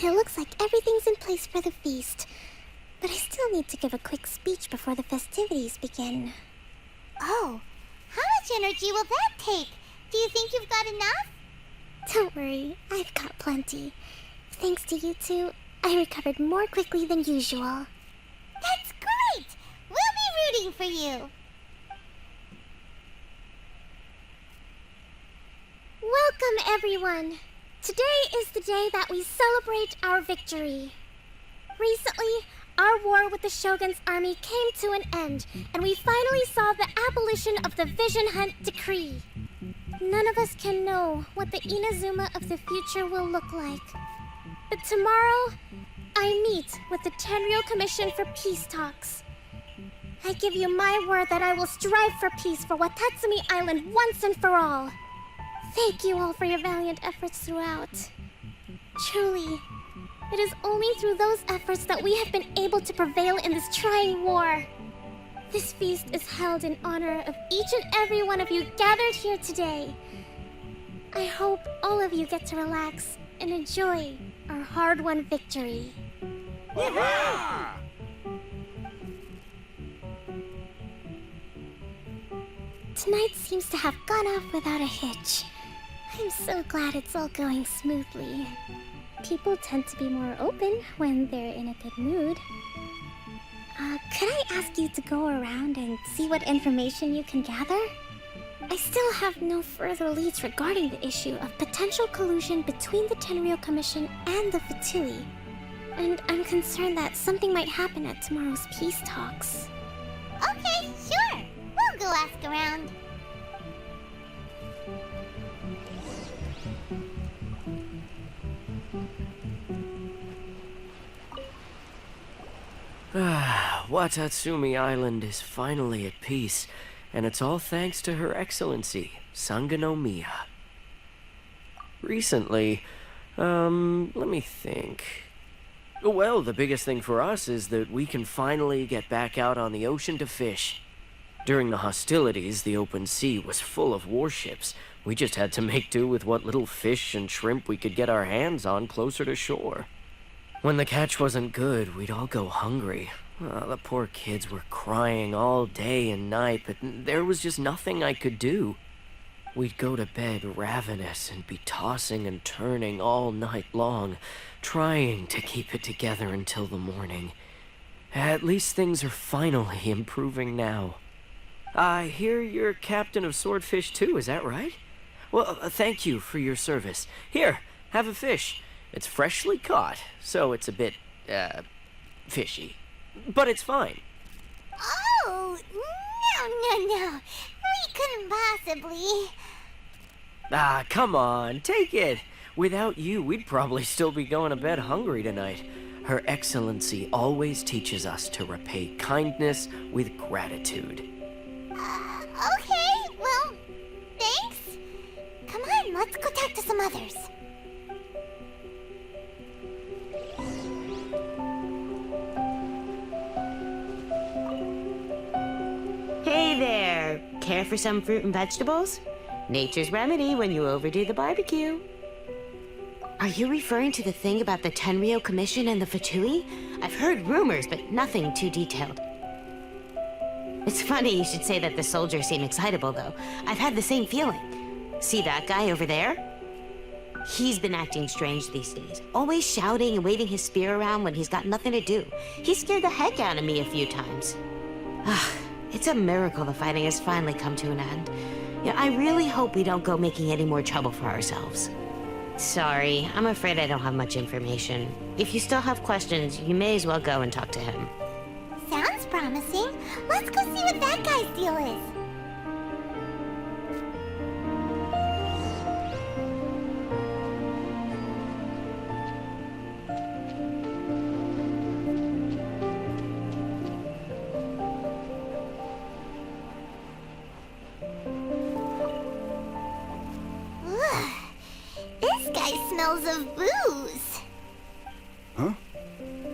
It looks like everything's in place for the feast. But I still need to give a quick speech before the festivities begin. Oh, how much energy will that take? Do you think you've got enough? Don't worry, I've got plenty. Thanks to you two, I recovered more quickly than usual. That's great! We'll be rooting for you. Welcome, everyone! Today is the day that we celebrate our victory. Recently, our war with the Shogun's army came to an end, and we finally saw the abolition of the Vision Hunt Decree. None of us can know what the Inazuma of the future will look like. But tomorrow, I meet with the Tenryou Commission for Peace Talks. I give you my word that I will strive for peace for Watatsumi Island once and for all. Thank you all for your valiant efforts throughout. Truly, It is only through those efforts that we have been able to prevail in this trying war. This feast is held in honor of each and every one of you gathered here today. I hope all of you get to relax and enjoy our hard-won victory. Tonight seems to have gone off without a hitch. I'm so glad it's all going smoothly. People tend to be more open when they're in a good mood. Could I ask you to go around and see what information you can gather? I still have no further leads regarding the issue of potential collusion between the Tenryou Commission and the Fatui. And I'm concerned that something might happen at tomorrow's peace talks. Okay, sure. We'll go ask around. Watatsumi Island is finally at peace, and it's all thanks to Her Excellency, Sangonomiya. Recently, let me think. Well, the biggest thing for us is that we can finally get back out on the ocean to fish. During the hostilities, the open sea was full of warships. We just had to make do with what little fish and shrimp we could get our hands on closer to shore. When the catch wasn't good, we'd all go hungry. The poor kids were crying all day and night, but there was just nothing I could do. We'd go to bed ravenous and be tossing and turning all night long, trying to keep it together until the morning. At least things are finally improving now. I hear you're captain of Swordfish too, is that right? Well, thank you for your service. Here, have a fish. It's freshly caught, so it's a bit, fishy. But it's fine. Oh, no. We couldn't possibly. Come on, take it. Without you, we'd probably still be going to bed hungry tonight. Her Excellency always teaches us to repay kindness with gratitude. Okay, well, thanks. Come on, let's go talk to some others. Hey there! Care for some fruit and vegetables? Nature's remedy when you overdo the barbecue. Are you referring to the thing about the Tenryou Commission and the Fatui? I've heard rumors, but nothing too detailed. It's funny you should say that the soldiers seem excitable, though. I've had the same feeling. See that guy over there? He's been acting strange these days, always shouting and waving his spear around when he's got nothing to do. He scared the heck out of me a few times. It's a miracle the fighting has finally come to an end. Yeah, I really hope we don't go making any more trouble for ourselves. Sorry, I'm afraid I don't have much information. If you still have questions, you may as well go and talk to him. Sounds promising. Let's go see what that guy's deal is. This guy smells of booze. Huh?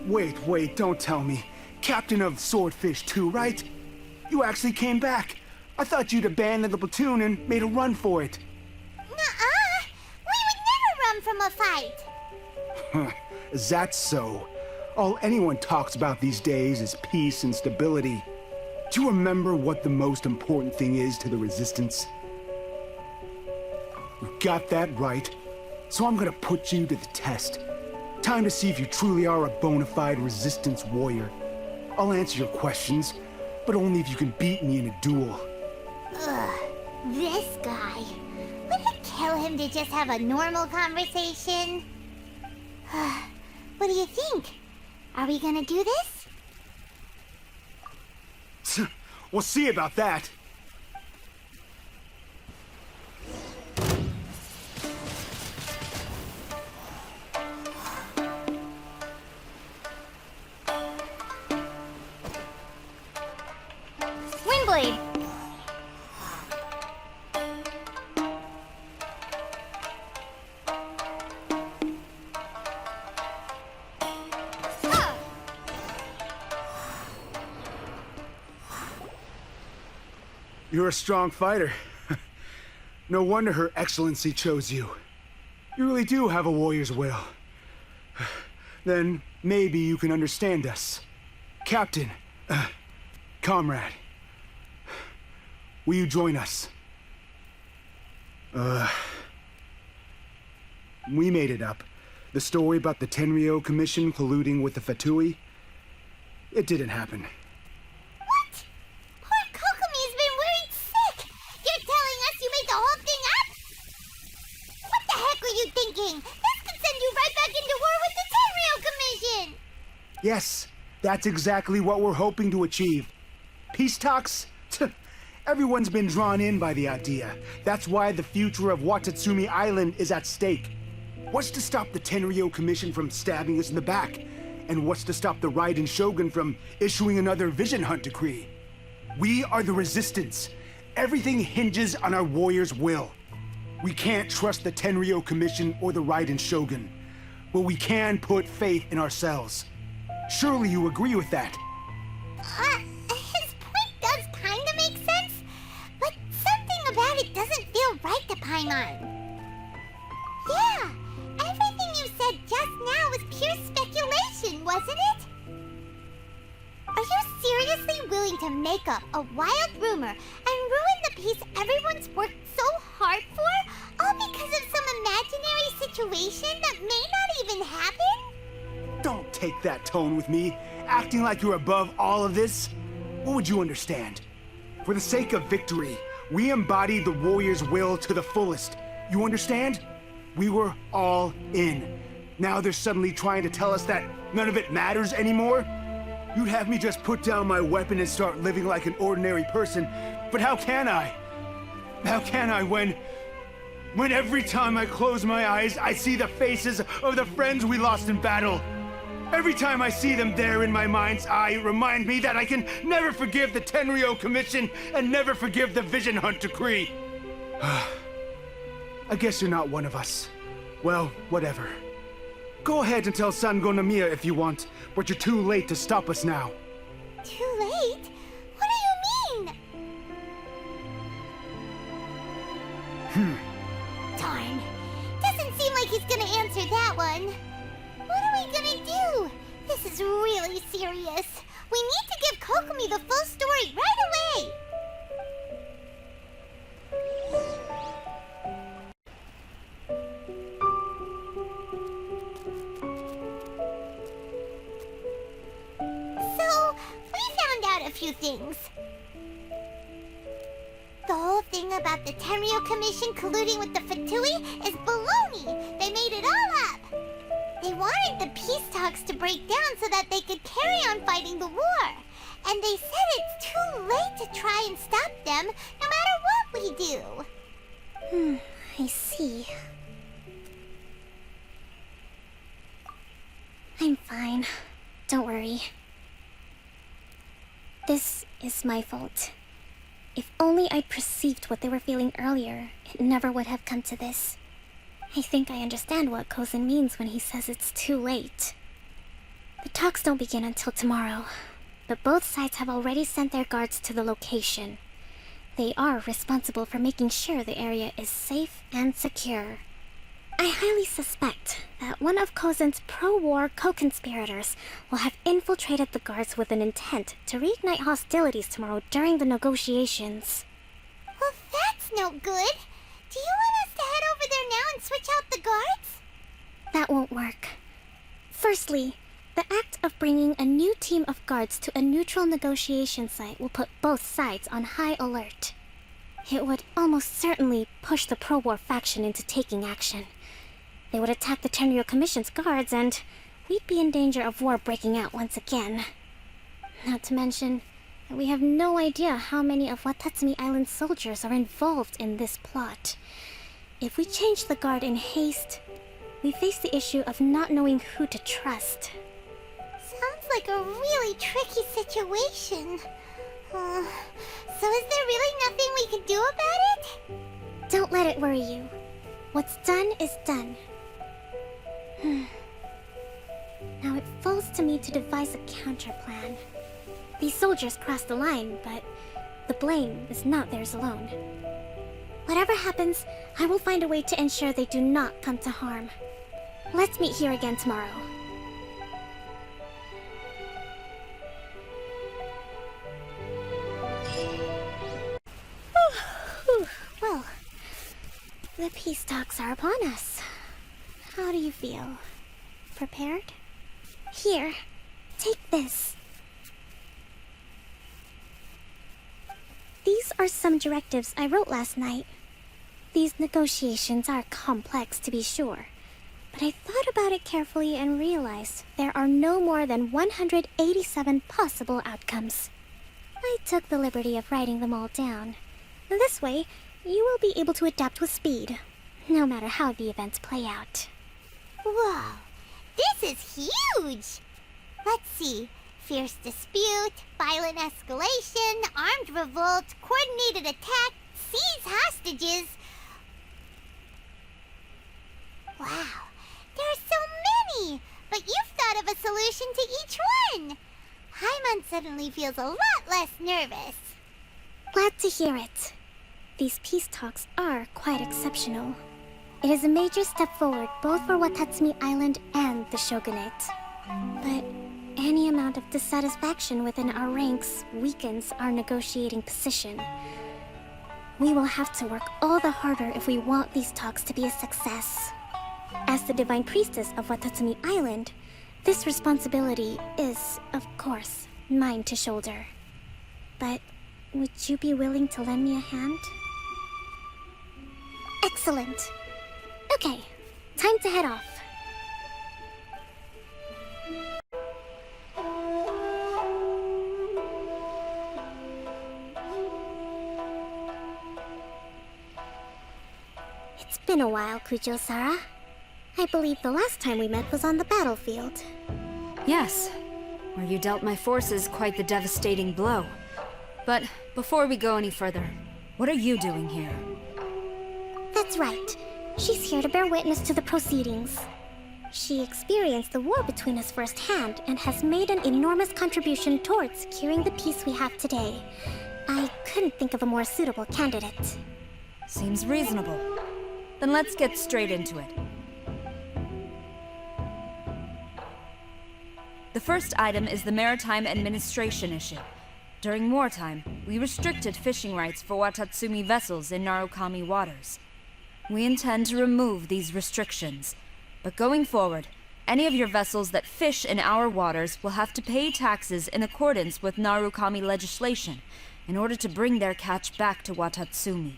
Wait, don't tell me. Captain of Swordfish too, right? You actually came back. I thought you'd abandoned the platoon and made a run for it. Nuh-uh. We would never run from a fight. Huh. Is that so? All anyone talks about these days is peace and stability. Do you remember what the most important thing is to the Resistance? You got that right. So I'm gonna put you to the test. Time to see if you truly are a bona fide Resistance warrior. I'll answer your questions, but only if you can beat me in a duel. Ugh, this guy. Would it kill him to just have a normal conversation? What do you think? Are we gonna do this? We'll see about that. Windblade! You're a strong fighter. No wonder Her Excellency chose you. You really do have a warrior's will. Then maybe you can understand us. Captain, comrade, will you join us? We made it up. The story about the Tenryou Commission colluding with the Fatui, it didn't happen. What? Poor Kokomi's been worried sick! You're telling us you made the whole thing up? What the heck were you thinking? This could send you right back into war with the Tenryou Commission! Yes, that's exactly what we're hoping to achieve. Peace talks? Everyone's been drawn in by the idea. That's why the future of Watatsumi Island is at stake. What's to stop the Tenryou Commission from stabbing us in the back? And what's to stop the Raiden Shogun from issuing another Vision Hunt decree? We are the Resistance. Everything hinges on our warrior's will. We can't trust the Tenryou Commission or the Raiden Shogun, but we can put faith in ourselves. Surely you agree with that? His point does kinda make sense, but something about it doesn't feel right to Paimon. Yeah, everything you said just now was pure speculation, wasn't it? Are you seriously willing to make up a wild rumor and ruin the peace everyone's worked so hard for, all because of some imaginary situation that may not even happen? Don't take that tone with me, acting like you're above all of this. What would you understand? For the sake of victory, we embodied the warrior's will to the fullest. You understand? We were all in. Now they're suddenly trying to tell us that none of it matters anymore? You'd have me just put down my weapon and start living like an ordinary person, but how can I? How can I when every time I close my eyes, I see the faces of the friends we lost in battle? Every time I see them there in my mind's eye, it reminds me that I can never forgive the Tenryou Commission and never forgive the Vision Hunt decree. I guess you're not one of us. Well, whatever. Go ahead and tell Sango Namiya if you want, but you're too late to stop us now. Too late? What do you mean? Darn. Doesn't seem like he's gonna answer that one. What are we gonna do? This is really serious. We need to give Kokomi the full story right away. So, we found out a few things. The whole thing about the Tenryou Commission colluding with the Fatui is baloney. They made it all up. They wanted the peace talks to break down so that they could carry on fighting the war. And they said it's too late to try and stop them, no matter what we do. I see. I'm fine. Don't worry. This is my fault. If only I'd perceived what they were feeling earlier, it never would have come to this. I think I understand what Kozen means when he says it's too late. The talks don't begin until tomorrow, but both sides have already sent their guards to the location. They are responsible for making sure the area is safe and secure. I highly suspect that one of Kozen's pro-war co-conspirators will have infiltrated the guards with an intent to reignite hostilities tomorrow during the negotiations. Well, that's no good. Do you want us to head over there now and switch out the guards? That won't work. Firstly, the act of bringing a new team of guards to a neutral negotiation site will put both sides on high alert. It would almost certainly push the pro-war faction into taking action. They would attack the Tenryou Commission's guards, and we'd be in danger of war breaking out once again. Not to mention that we have no idea how many of Watatsumi Island's soldiers are involved in this plot. If we change the guard in haste, we face the issue of not knowing who to trust. Sounds like a really tricky situation. So is there really nothing we can do about it? Don't let it worry you. What's done is done. Now it falls to me to devise a counter plan. These soldiers crossed the line, but the blame is not theirs alone. Whatever happens, I will find a way to ensure they do not come to harm. Let's meet here again tomorrow. Well, the peace talks are upon us. How do you feel? Prepared? Here, take this. These are some directives I wrote last night. These negotiations are complex, to be sure, but I thought about it carefully and realized there are no more than 187 possible outcomes. I took the liberty of writing them all down. This way, you will be able to adapt with speed, no matter how the events play out. Whoa, this is huge! Let's see. Fierce dispute, violent escalation, armed revolt, coordinated attack, seize hostages. Wow, there are so many! But you've thought of a solution to each one! Paimon suddenly feels a lot less nervous. Glad to hear it. These peace talks are quite exceptional. It is a major step forward both for Watatsumi Island and the Shogunate. But any amount of dissatisfaction within our ranks weakens our negotiating position. We will have to work all the harder if we want these talks to be a success. As the Divine Priestess of Watatsumi Island, this responsibility is, of course, mine to shoulder. But would you be willing to lend me a hand? Excellent. Okay, time to head off. It's been a while, Kujo-Sara. I believe the last time we met was on the battlefield. Yes, where you dealt my forces quite the devastating blow. But before we go any further, what are you doing here? That's right. She's here to bear witness to the proceedings. She experienced the war between us firsthand and has made an enormous contribution towards securing the peace we have today. I couldn't think of a more suitable candidate. Seems reasonable. Then let's get straight into it. The first item is the Maritime Administration issue. During wartime, we restricted fishing rights for Watatsumi vessels in Narukami waters. We intend to remove these restrictions, but going forward, any of your vessels that fish in our waters will have to pay taxes in accordance with Narukami legislation in order to bring their catch back to Watatsumi.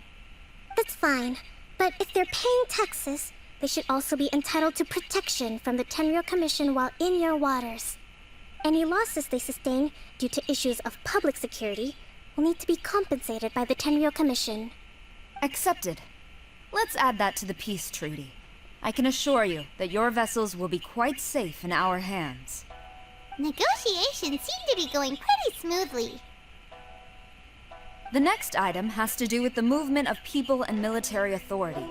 That's fine, but if they're paying taxes, they should also be entitled to protection from the Tenryou Commission while in your waters. Any losses they sustain due to issues of public security will need to be compensated by the Tenryou Commission. Accepted. Let's add that to the peace treaty. I can assure you that your vessels will be quite safe in our hands. Negotiations seem to be going pretty smoothly. The next item has to do with the movement of people and military authority.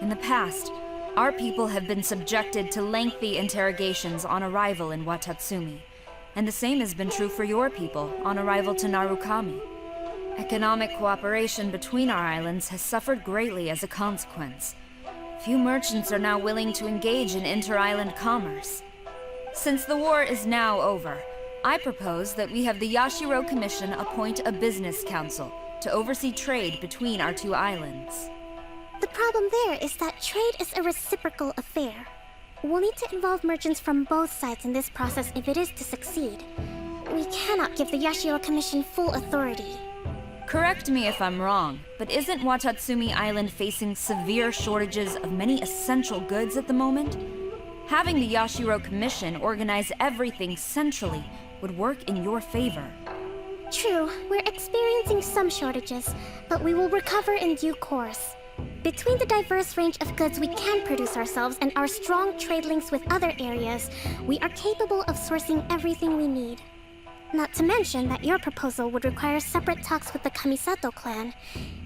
In the past, our people have been subjected to lengthy interrogations on arrival in Watatsumi, and the same has been true for your people on arrival to Narukami. Economic cooperation between our islands has suffered greatly as a consequence. Few merchants are now willing to engage in inter-island commerce. Since the war is now over, I propose that we have the Yashiro Commission appoint a business council to oversee trade between our two islands. The problem there is that trade is a reciprocal affair. We'll need to involve merchants from both sides in this process if it is to succeed. We cannot give the Yashiro Commission full authority. Correct me if I'm wrong, but isn't Watatsumi Island facing severe shortages of many essential goods at the moment? Having the Yashiro Commission organize everything centrally would work in your favor. True, we're experiencing some shortages, but we will recover in due course. Between the diverse range of goods we can produce ourselves and our strong trade links with other areas, we are capable of sourcing everything we need. Not to mention that your proposal would require separate talks with the Kamisato clan.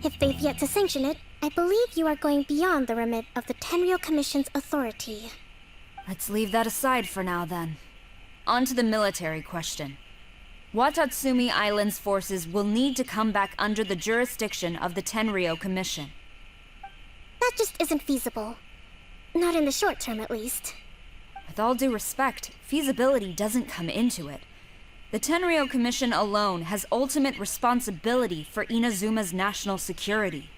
If they've yet to sanction it, I believe you are going beyond the remit of the Tenryou Commission's authority. Let's leave that aside for now, then. On to the military question. Watatsumi Island's forces will need to come back under the jurisdiction of the Tenryou Commission. That just isn't feasible. Not in the short term, at least. With all due respect, feasibility doesn't come into it. The Tenryou Commission alone has ultimate responsibility for Inazuma's national security.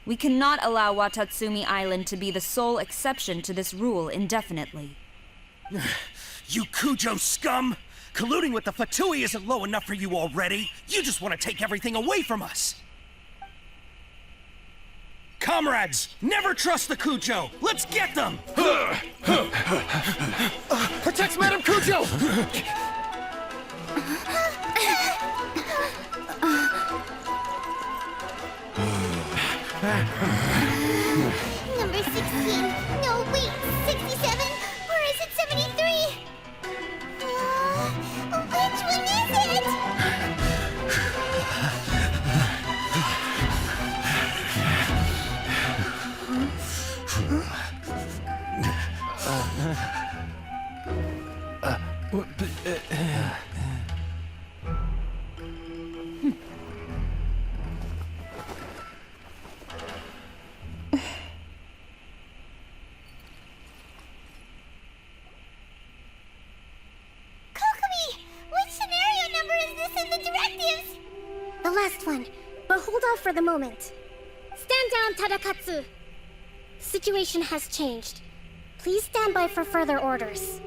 We cannot allow Watatsumi Island to be the sole exception to this rule indefinitely. You Kujo scum! Colluding with the Fatui isn't low enough for you already. You just want to take everything away from us. Comrades, never trust the Kujo. Let's get them! Protect Madame Kujo! Number 16. No, wait. 67? Or is it 73? Which one is it? The last one, but hold off for the moment. Stand down, Tadakatsu. Situation has changed. Please stand by for further orders.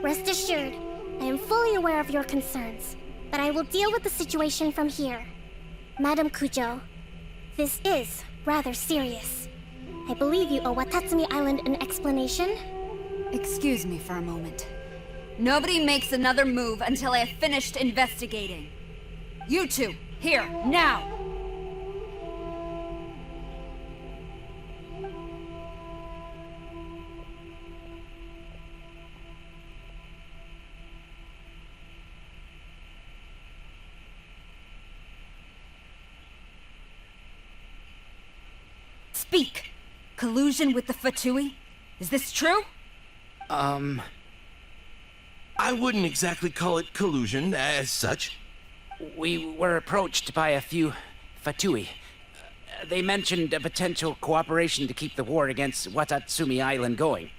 Rest assured, I am fully aware of your concerns, but I will deal with the situation from here. Madam Kujo, this is rather serious. I believe you owe Watatsumi Island an explanation. Excuse me for a moment. Nobody makes another move until I have finished investigating. You two, here, now! Speak! Collusion with the Fatui? Is this true? I wouldn't exactly call it collusion as such. We were approached by a few Fatui. They mentioned a potential cooperation to keep the war against Watatsumi Island going.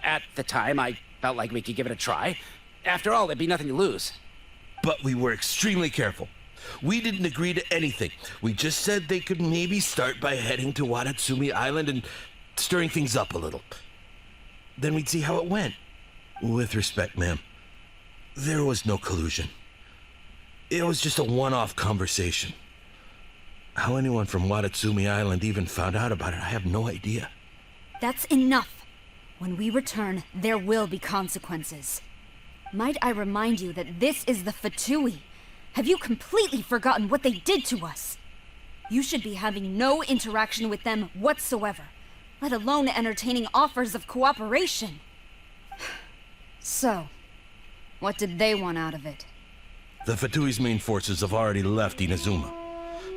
At the time, I felt like we could give it a try. After all, there'd be nothing to lose. But we were extremely careful. We didn't agree to anything. We just said they could maybe start by heading to Watatsumi Island and stirring things up a little. Then we'd see how it went. With respect, ma'am, there was no collusion. It was just a one-off conversation. How anyone from Watatsumi Island even found out about it, I have no idea. That's enough. When we return, there will be consequences. Might I remind you that this is the Fatui? Have you completely forgotten what they did to us? You should be having no interaction with them whatsoever, let alone entertaining offers of cooperation. So, what did they want out of it? The Fatui's main forces have already left Inazuma.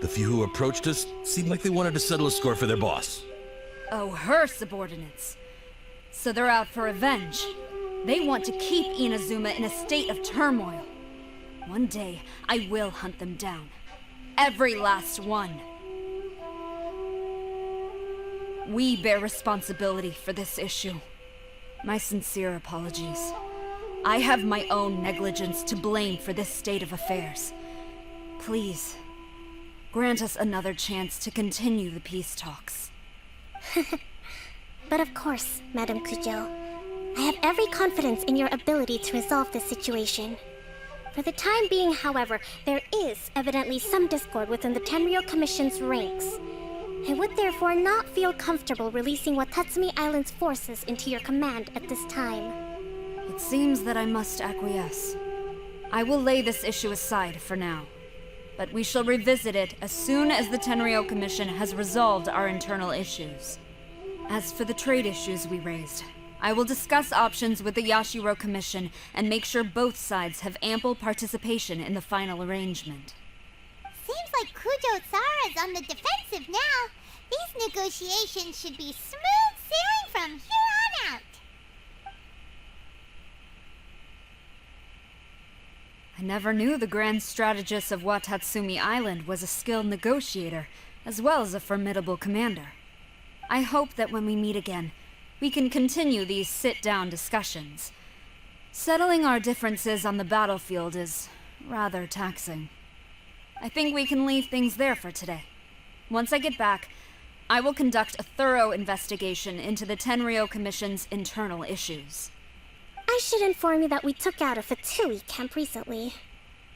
The few who approached us seemed like they wanted to settle a score for their boss. Oh, her subordinates. So they're out for revenge. They want to keep Inazuma in a state of turmoil. One day, I will hunt them down. Every last one. We bear responsibility for this issue. My sincere apologies. I have my own negligence to blame for this state of affairs. Please, grant us another chance to continue the peace talks. But of course, Madam Kujo. I have every confidence in your ability to resolve this situation. For the time being, however, there is evidently some discord within the Tenryou Commission's ranks. I would therefore not feel comfortable releasing Watatsumi Island's forces into your command at this time. It seems that I must acquiesce. I will lay this issue aside for now. But we shall revisit it as soon as the Tenryou Commission has resolved our internal issues. As for the trade issues we raised, I will discuss options with the Yashiro Commission and make sure both sides have ample participation in the final arrangement. Seems like Kujo-Sara's on the defensive now. These negotiations should be smooth sailing from here on out. I never knew the grand strategist of Watatsumi Island was a skilled negotiator, as well as a formidable commander. I hope that when we meet again, we can continue these sit-down discussions. Settling our differences on the battlefield is rather taxing. I think we can leave things there for today. Once I get back, I will conduct a thorough investigation into the Tenryou Commission's internal issues. I should inform you that we took out a Fatui camp recently.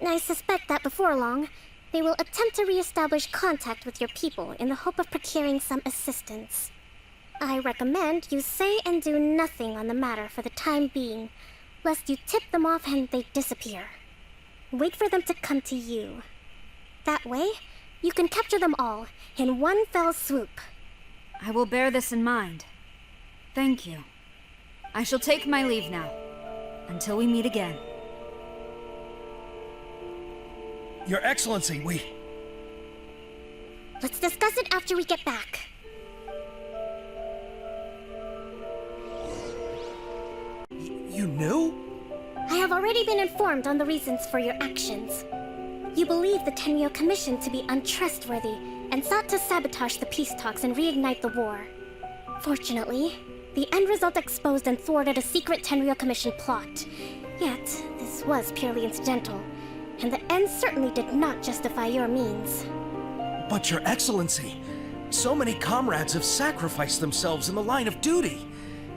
I suspect that before long, they will attempt to re-establish contact with your people in the hope of procuring some assistance. I recommend you say and do nothing on the matter for the time being, lest you tip them off and they disappear. Wait for them to come to you. That way, you can capture them all in one fell swoop. I will bear this in mind. Thank you. I shall take my leave now. Until we meet again. Your Excellency, Let's discuss it after we get back. You knew? I have already been informed on the reasons for your actions. You believe the Tenryou Commission to be untrustworthy and sought to sabotage the peace talks and reignite the war. Fortunately, the end result exposed and thwarted a secret Tenryou Commission plot. Yet, this was purely incidental, and the end certainly did not justify your means. But Your Excellency, so many comrades have sacrificed themselves in the line of duty.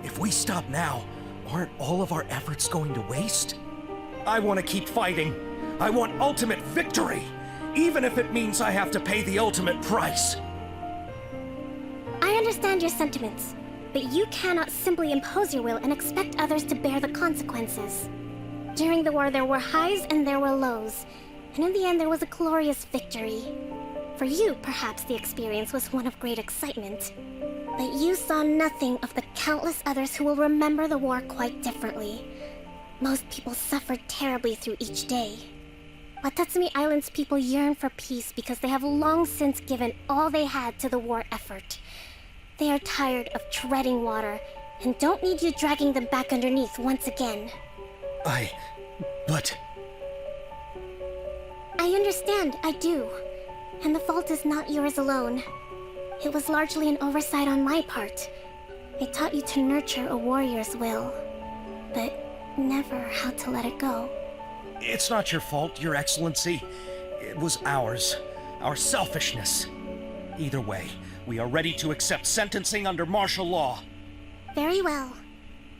If we stop now, aren't all of our efforts going to waste? I want to keep fighting. I want ultimate victory, even if it means I have to pay the ultimate price. I understand your sentiments, but you cannot simply impose your will and expect others to bear the consequences. During the war, there were highs and there were lows, and in the end, there was a glorious victory. For you, perhaps the experience was one of great excitement, but you saw nothing of the countless others who will remember the war quite differently. Most people suffered terribly through each day. Watatsumi Island's people yearn for peace because they have long since given all they had to the war effort. They are tired of treading water and don't need you dragging them back underneath once again. But... I understand, I do. And the fault is not yours alone. It was largely an oversight on my part. I taught you to nurture a warrior's will, but never how to let it go. It's not your fault, Your Excellency. It was ours. Our selfishness. Either way, we are ready to accept sentencing under martial law. Very well.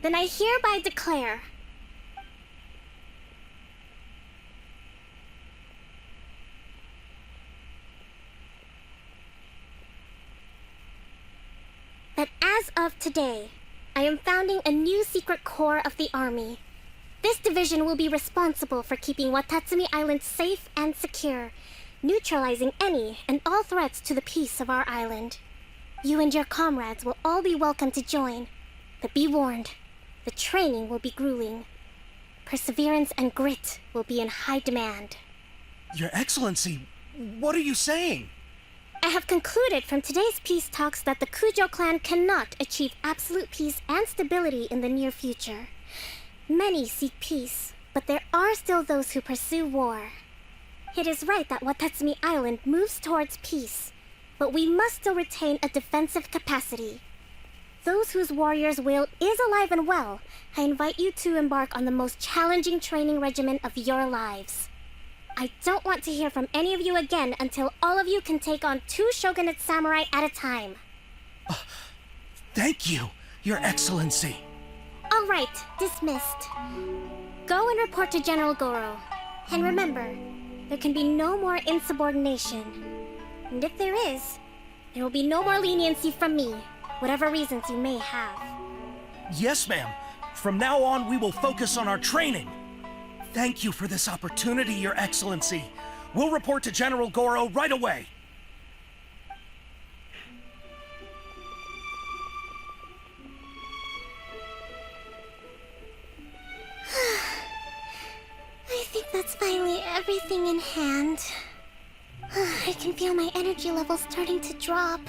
Then I hereby declare... that as of today, I am founding a new secret corps of the army. This division will be responsible for keeping Watatsumi Island safe and secure, neutralizing any and all threats to the peace of our island. You and your comrades will all be welcome to join, but be warned, the training will be grueling. Perseverance and grit will be in high demand. Your Excellency, what are you saying? I have concluded from today's peace talks that the Kujo clan cannot achieve absolute peace and stability in the near future. Many seek peace, but there are still those who pursue war. It is right that Watatsumi Island moves towards peace, but we must still retain a defensive capacity. Those whose warrior's will is alive and well, I invite you to embark on the most challenging training regimen of your lives. I don't want to hear from any of you again until all of you can take on 2 shogunate samurai at a time. Thank you, Your Excellency. All right, dismissed. Go and report to General Goro. And remember, there can be no more insubordination. And if there is, there will be no more leniency from me, whatever reasons you may have. Yes, ma'am. From now on, we will focus on our training. Thank you for this opportunity, Your Excellency. We'll report to General Goro right away. I think that's finally everything in hand. I can feel my energy levels starting to drop.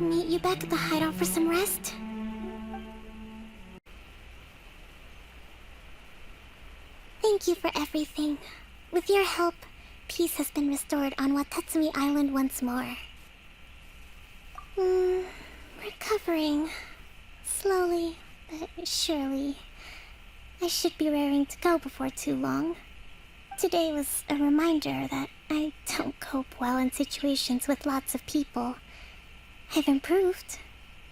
Meet you back at the hideout for some rest? Thank Thank you for everything. With your help, peace has been restored on Watatsumi Island once more. Recovering. Slowly, but surely. I should be raring to go before too long. Today was a reminder that I don't cope well in situations with lots of people. I've improved,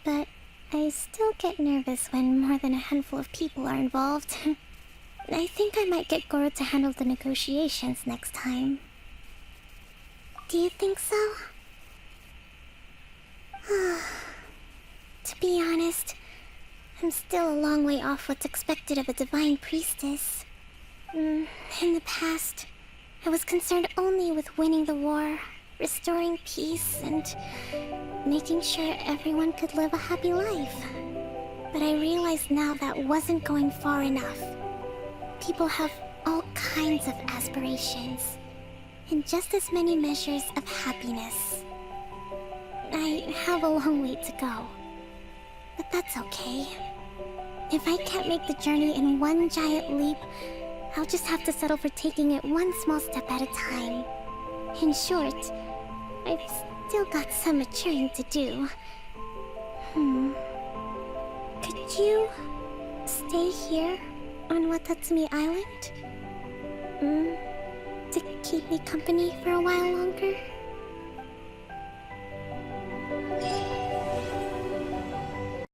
but I still get nervous when more than a handful of people are involved. I think I might get Goro to handle the negotiations next time. Do you think so? To be honest, I'm still a long way off what's expected of a divine priestess. In the past, I was concerned only with winning the war, restoring peace, and making sure everyone could live a happy life. But I realize now that wasn't going far enough. People have all kinds of aspirations, and just as many measures of happiness. I have a long way to go, but that's okay. If I can't make the journey in one giant leap, I'll just have to settle for taking it one small step at a time. In short, I've still got some maturing to do. Could you stay here on Watatsumi Island? To keep me company for a while longer?